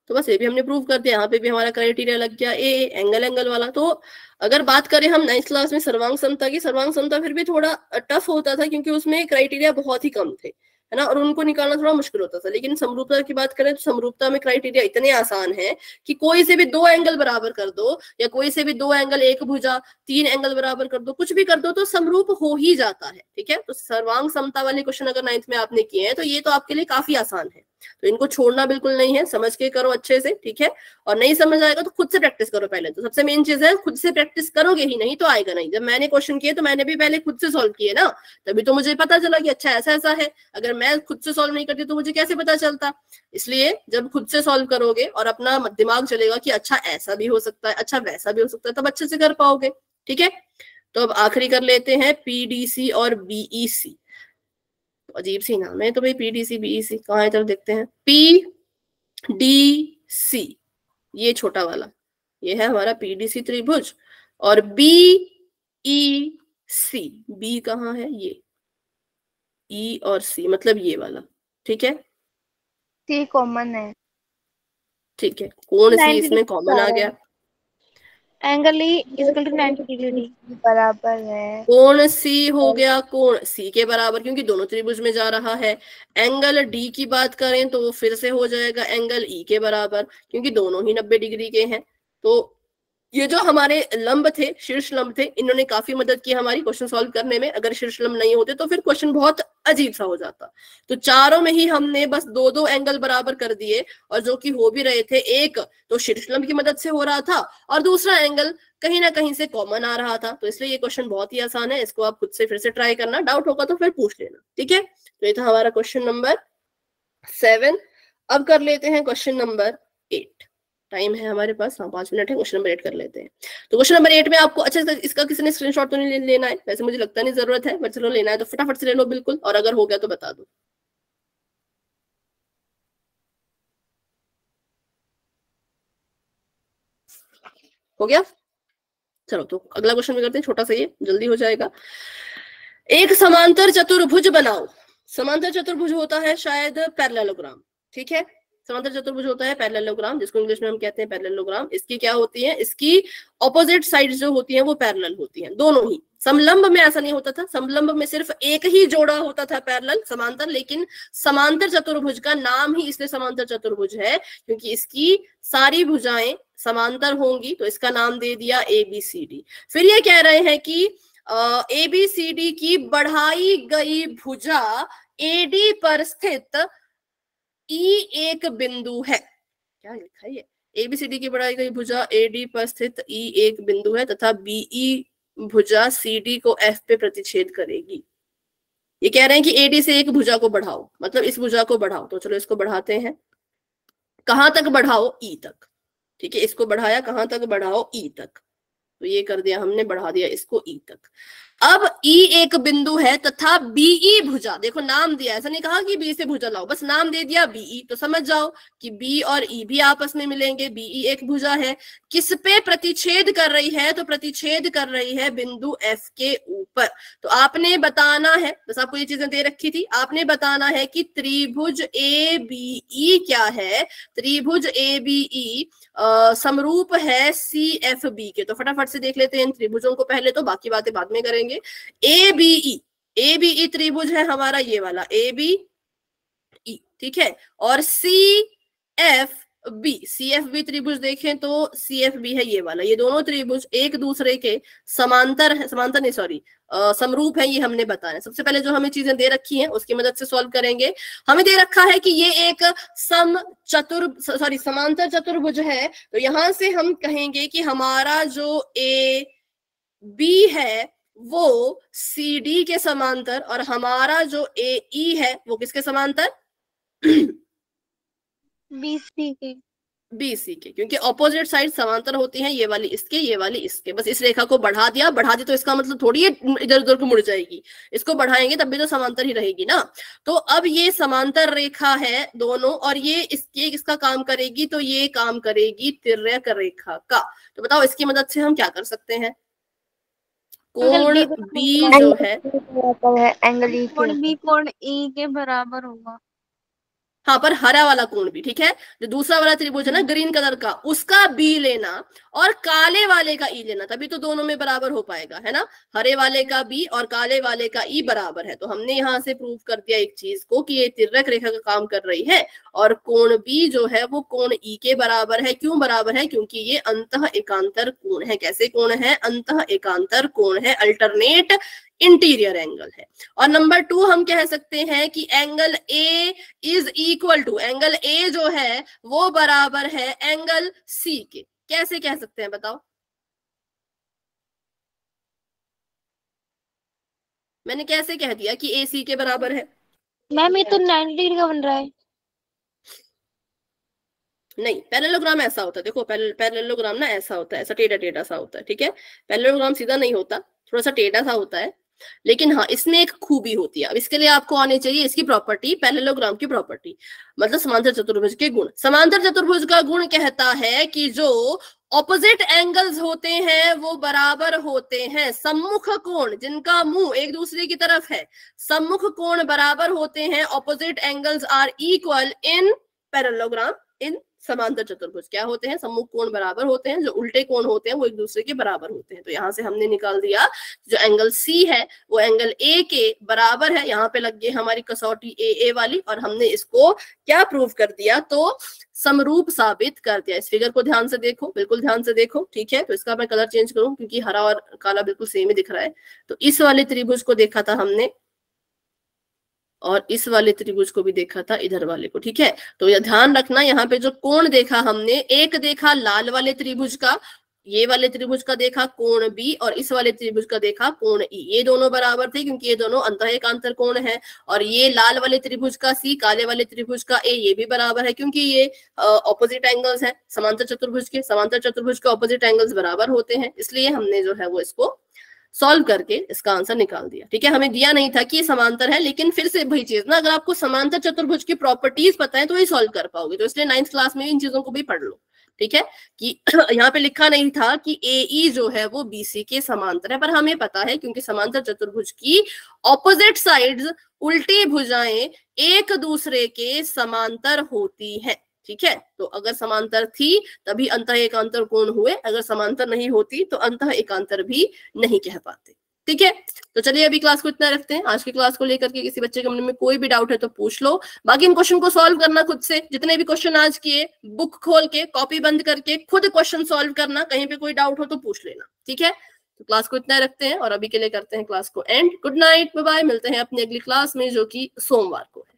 तो बस ये भी हमने प्रूव कर दिया। यहाँ पे भी हमारा क्राइटेरिया लग गया एंगल वाला। तो अगर बात करें हम 9th क्लास में सर्वांग समता की, सर्वांग समता फिर भी थोड़ा टफ होता था, क्योंकि उसमें क्राइटेरिया बहुत ही कम थे, है ना, और उनको निकालना थोड़ा मुश्किल होता था। लेकिन समरूपता की बात करें तो समरूपता में क्राइटेरिया इतने आसान है कि कोई से भी दो एंगल बराबर कर दो, या कोई से भी दो एंगल एक भुजा 3 एंगल बराबर कर दो, कुछ भी कर दो तो समरूप हो ही जाता है। ठीक है, तो सर्वांग समता वाले क्वेश्चन अगर 9th में आपने किए हैं तो ये तो आपके लिए काफी आसान है, तो इनको छोड़ना बिल्कुल नहीं है, समझ के करो अच्छे से। ठीक है, और नहीं समझ आएगा तो खुद से प्रैक्टिस करो। पहले तो सबसे मेन चीज है, खुद से प्रैक्टिस करोगे ही नहीं तो आएगा नहीं। जब मैंने क्वेश्चन किए तो मैंने भी पहले खुद से सॉल्व किए ना, तभी तो मुझे पता चला कि अच्छा ऐसा ऐसा है। अगर मैं खुद से सॉल्व नहीं करती तो मुझे कैसे पता चलता? इसलिए जब खुद से सॉल्व करोगे और अपना दिमाग चलेगा कि अच्छा ऐसा भी हो सकता है, अच्छा वैसा भी हो सकता है, तब अच्छे से कर पाओगे। ठीक है, तो अब आखिरी कर लेते हैं PDC और BEC। अजीब सी नाम है तो भाई, PDC BEC कहाँ है, चलो देखते हैं। PDC ये छोटा वाला, ये है हमारा PDC त्रिभुज। और BEC, B कहाँ है, ये E और C मतलब ये वाला। ठीक है, C कॉमन है। ठीक है, कोण C इसमें कॉमन आ गया। Angle E equal to 90 degree बराबर है। कोण C हो गया कोण C के बराबर, क्योंकि दोनों त्रिभुज में जा रहा है। एंगल D की बात करें तो वो फिर से हो जाएगा एंगल E के बराबर, क्योंकि दोनों ही 90 डिग्री के हैं। तो ये जो हमारे लंब थे, शीर्ष लंब थे, इन्होंने काफी मदद की हमारी क्वेश्चन सॉल्व करने में। अगर शीर्ष लंब नहीं होते तो फिर क्वेश्चन बहुत अजीब सा हो जाता। तो चारों में ही हमने बस दो दो एंगल बराबर कर दिए, और जो कि हो भी रहे थे, एक तो शीर्ष लंब की मदद से हो रहा था और दूसरा एंगल कहीं ना कहीं से कॉमन आ रहा था। तो इसलिए ये क्वेश्चन बहुत ही आसान है, इसको आप खुद से फिर से ट्राई करना, डाउट होगा तो फिर पूछ लेना। ठीक है, तो ये था हमारा क्वेश्चन नंबर 7। अब कर लेते हैं क्वेश्चन नंबर 8। टाइम है हमारे पास, हाँ 5 मिनट है। क्वेश्चन नंबर 8 कर लेते हैं। तो क्वेश्चन नंबर 8 में आपको अच्छा इसका किसी ने स्क्रीनशॉट तो नहीं लेना है, वैसे मुझे लगता नहीं जरूरत है, बट चलो लेना है तो फटाफट से ले लो बिल्कुल, और अगर हो गया तो बता दो। हो गया? चलो तो अगला क्वेश्चन भी करते हैं, छोटा सा ये जल्दी हो जाएगा। एक समांतर चतुर्भुज बनाओ। समांतर चतुर्भुज होता है शायद पैरेललोग्राम, ठीक है, समांतर चतुर्भुज होता है पैरेललोग्राम, जिसको इंग्लिश में हम कहते हैं पैरेललोग्राम। इसकी क्या होती है, इसकी ऑपोजिट साइड्स जो होती हैं वो पैरेलल होती हैं, दोनों ही। समलंब में ऐसा नहीं होता था, समलंब में सिर्फ एक ही जोड़ा होता था पैरेलल समांतर, लेकिन समांतर चतुर्भुज का नाम ही इसलिए समांतर चतुर्भुज है क्योंकि इसकी सारी भुजाएं समांतर होंगी, तो इसका नाम दे दिया ABCD। फिर ये कह रहे हैं कि ABCD की बढ़ाई गई भुजा AD पर स्थित E एक बिंदु है। क्या लिखा है ये? ABCD की बढ़ाई गई भुजा AD पर स्थित E एक बिंदु है तथा BE भुजा CD को F पे प्रतिच्छेद करेगी। ये कह रहे हैं कि AD से एक भुजा को बढ़ाओ, मतलब इस भुजा को बढ़ाओ। तो चलो इसको बढ़ाते हैं, कहां तक बढ़ाओ? E तक, ठीक है, इसको बढ़ाया, कहां तक बढ़ाओ? E तक। तो ये कर दिया हमने, बढ़ा दिया इसको E तक। अब E एक बिंदु है तथा BE भुजा, देखो नाम दिया, ऐसा नहीं कहा कि B से भुजा लाओ, बस नाम दे दिया BE, तो समझ जाओ कि B और E भी आपस में मिलेंगे। BE एक भुजा है, किस पे प्रतिच्छेद कर रही है? तो प्रतिच्छेद कर रही है बिंदु F के ऊपर। तो आपने बताना है, बस आपको ये चीजें दे रखी थी, आपने बताना है कि त्रिभुज ABE क्या है। त्रिभुज ABE समरूप है CFB के। तो फटाफट से देख लेते हैं इन त्रिभुजों को पहले, तो बाकी बातें बाद में करेंगे। ABE त्रिभुज है हमारा ये वाला ABE, ठीक है, और CFB त्रिभुज देखें तो CFB है ये वाला। ये दोनों त्रिभुज एक दूसरे के समांतर है, समांतर नहीं सॉरी समरूप है, ये हमने बताया। सबसे पहले जो हमें चीजें दे रखी हैं उसकी मदद से सॉल्व करेंगे। हमें दे रखा है कि ये एक समांतर चतुर्भुज है, तो यहां से हम कहेंगे कि हमारा जो AB है वो CD के समांतर और हमारा जो AE है वो किसके समांतर? BC के, क्योंकि ऑपोजिट साइड समांतर होती हैं, ये वाली इसके, ये वाली इसके। बस इस रेखा को बढ़ा दिया, बढ़ा दी तो इसका मतलब थोड़ी इधर उधर को मुड़ जाएगी, इसको बढ़ाएंगे तब भी तो समांतर ही रहेगी ना। तो अब ये समांतर रेखा है दोनों, और ये इसका काम करेगी, तो ये काम करेगी तिर्यक रेखा का। तो बताओ इसकी मदद से हम क्या कर सकते हैं? कोण B जो है एंगल E कोण E के बराबर होगा। हाँ, पर हरा वाला कोण भी, ठीक है, जो दूसरा वाला त्रिभुज है ना ग्रीन कलर का, उसका B लेना और काले वाले का E लेना, तभी तो दोनों में बराबर हो पाएगा, है ना। हरे वाले का B और काले वाले का E बराबर है। तो हमने यहाँ से प्रूव कर दिया एक चीज को कि ये तिर्यक रेखा का काम कर रही है, और कोण B जो है वो कोण E के बराबर है। क्यों बराबर है? क्योंकि ये अंतः एकांतर कोण है। कैसे कोण है? अंतः एकांतर कोण है, अल्टरनेट इंटीरियर एंगल है। और नंबर 2 हम कह सकते हैं कि angle A is equal to, angle A जो है वो बराबर है एंगल C के। कैसे कह सकते हैं बताओ? मैंने कैसे कह दिया कि AC के बराबर है? मैम ये तो 90 डिग्री का बन रहा है। नहीं, पैरेललोग्राम ऐसा होता है, देखो पैरेललोग्राम ना ऐसा होता है, ऐसा टेढ़ा टेढ़ा सा होता है, ठीक है। पैरेललोग्राम सीधा नहीं होता, थोड़ा सा टेढ़ा सा होता है, लेकिन हाँ इसमें एक खूबी होती है। अब इसके लिए आपको आनी चाहिए इसकी प्रॉपर्टी, पैरेललोग्राम की प्रॉपर्टी, मतलब समांतर चतुर्भुज के गुण। समांतर चतुर्भुज का गुण कहता है कि जो ऑपोजिट एंगल्स होते हैं वो बराबर होते हैं। सम्मुख कोण, जिनका मुंह एक दूसरे की तरफ है, सम्मुख कोण बराबर होते हैं। Opposite angles are equal in parallelogram. इन समांतर चतुर्भुज क्या होते हैं? सम्मुख कोण बराबर होते हैं, जो उल्टे कोण होते हैं वो एक दूसरे के बराबर होते हैं। तो यहाँ से हमने निकाल दिया जो एंगल C है वो एंगल A के बराबर है। यहाँ पे लग गई हमारी कसौटी AA वाली, और हमने इसको क्या प्रूव कर दिया? तो समरूप साबित कर दिया। इस फिगर को ध्यान से देखो, बिल्कुल ध्यान से देखो, ठीक है। तो इसका मैं कलर चेंज करूं क्योंकि हरा और काला बिल्कुल सेम ही दिख रहा है। तो इस वाले त्रिभुज को देखा था हमने, और इस वाले त्रिभुज को भी देखा था, इधर वाले को, ठीक है। तो यह ध्यान रखना, यहाँ पे जो कोण देखा हमने, एक देखा लाल वाले त्रिभुज का, ये वाले त्रिभुज का देखा कोण B, और इस वाले त्रिभुज का देखा कोण E। ये दोनों बराबर थे क्योंकि ये दोनों अंतः एकांतर कोण है। और ये लाल वाले त्रिभुज का C, काले वाले त्रिभुज का A, ये भी बराबर है क्योंकि ये ऑपोजिट एंगल्स हैं समांतर चतुर्भुज के। समांतर चतुर्भुज के ऑपोजिट एंगल्स बराबर होते हैं, इसलिए हमने जो है वो इसको सॉल्व करके इसका आंसर निकाल दिया, ठीक है। हमें दिया नहीं था कि ये समांतर है, लेकिन फिर से वही चीज ना, अगर आपको समांतर चतुर्भुज की प्रॉपर्टीज पता है तो ये सॉल्व कर पाओगे। तो इसलिए 9th क्लास में इन चीजों को भी पढ़ लो, ठीक है, कि यहाँ पे लिखा नहीं था कि AE जो है वो BC के समांतर है, पर हमें पता है क्योंकि समांतर चतुर्भुज की ऑपोजिट साइड्स, उल्टी भुजाएं एक दूसरे के समांतर होती है। ठीक है, तो अगर समांतर थी तभी अंतः एकांतर कोण हुए, अगर समांतर नहीं होती तो अंतः एकांतर भी नहीं कह पाते। ठीक है, तो चलिए अभी क्लास को इतना रखते हैं। आज की क्लास को लेकर के किसी बच्चे के मन में कोई भी डाउट है तो पूछ लो, बाकी इन क्वेश्चन को सॉल्व करना खुद से। जितने भी क्वेश्चन आज किए बुक खोल के कॉपी बंद करके खुद क्वेश्चन सॉल्व करना, कहीं पे कोई डाउट हो तो पूछ लेना। ठीक है, तो क्लास को इतना रखते हैं और अभी के लिए करते हैं क्लास को end. Good night, bye bye, मिलते हैं अपनी अगली क्लास में जो कि सोमवार को है।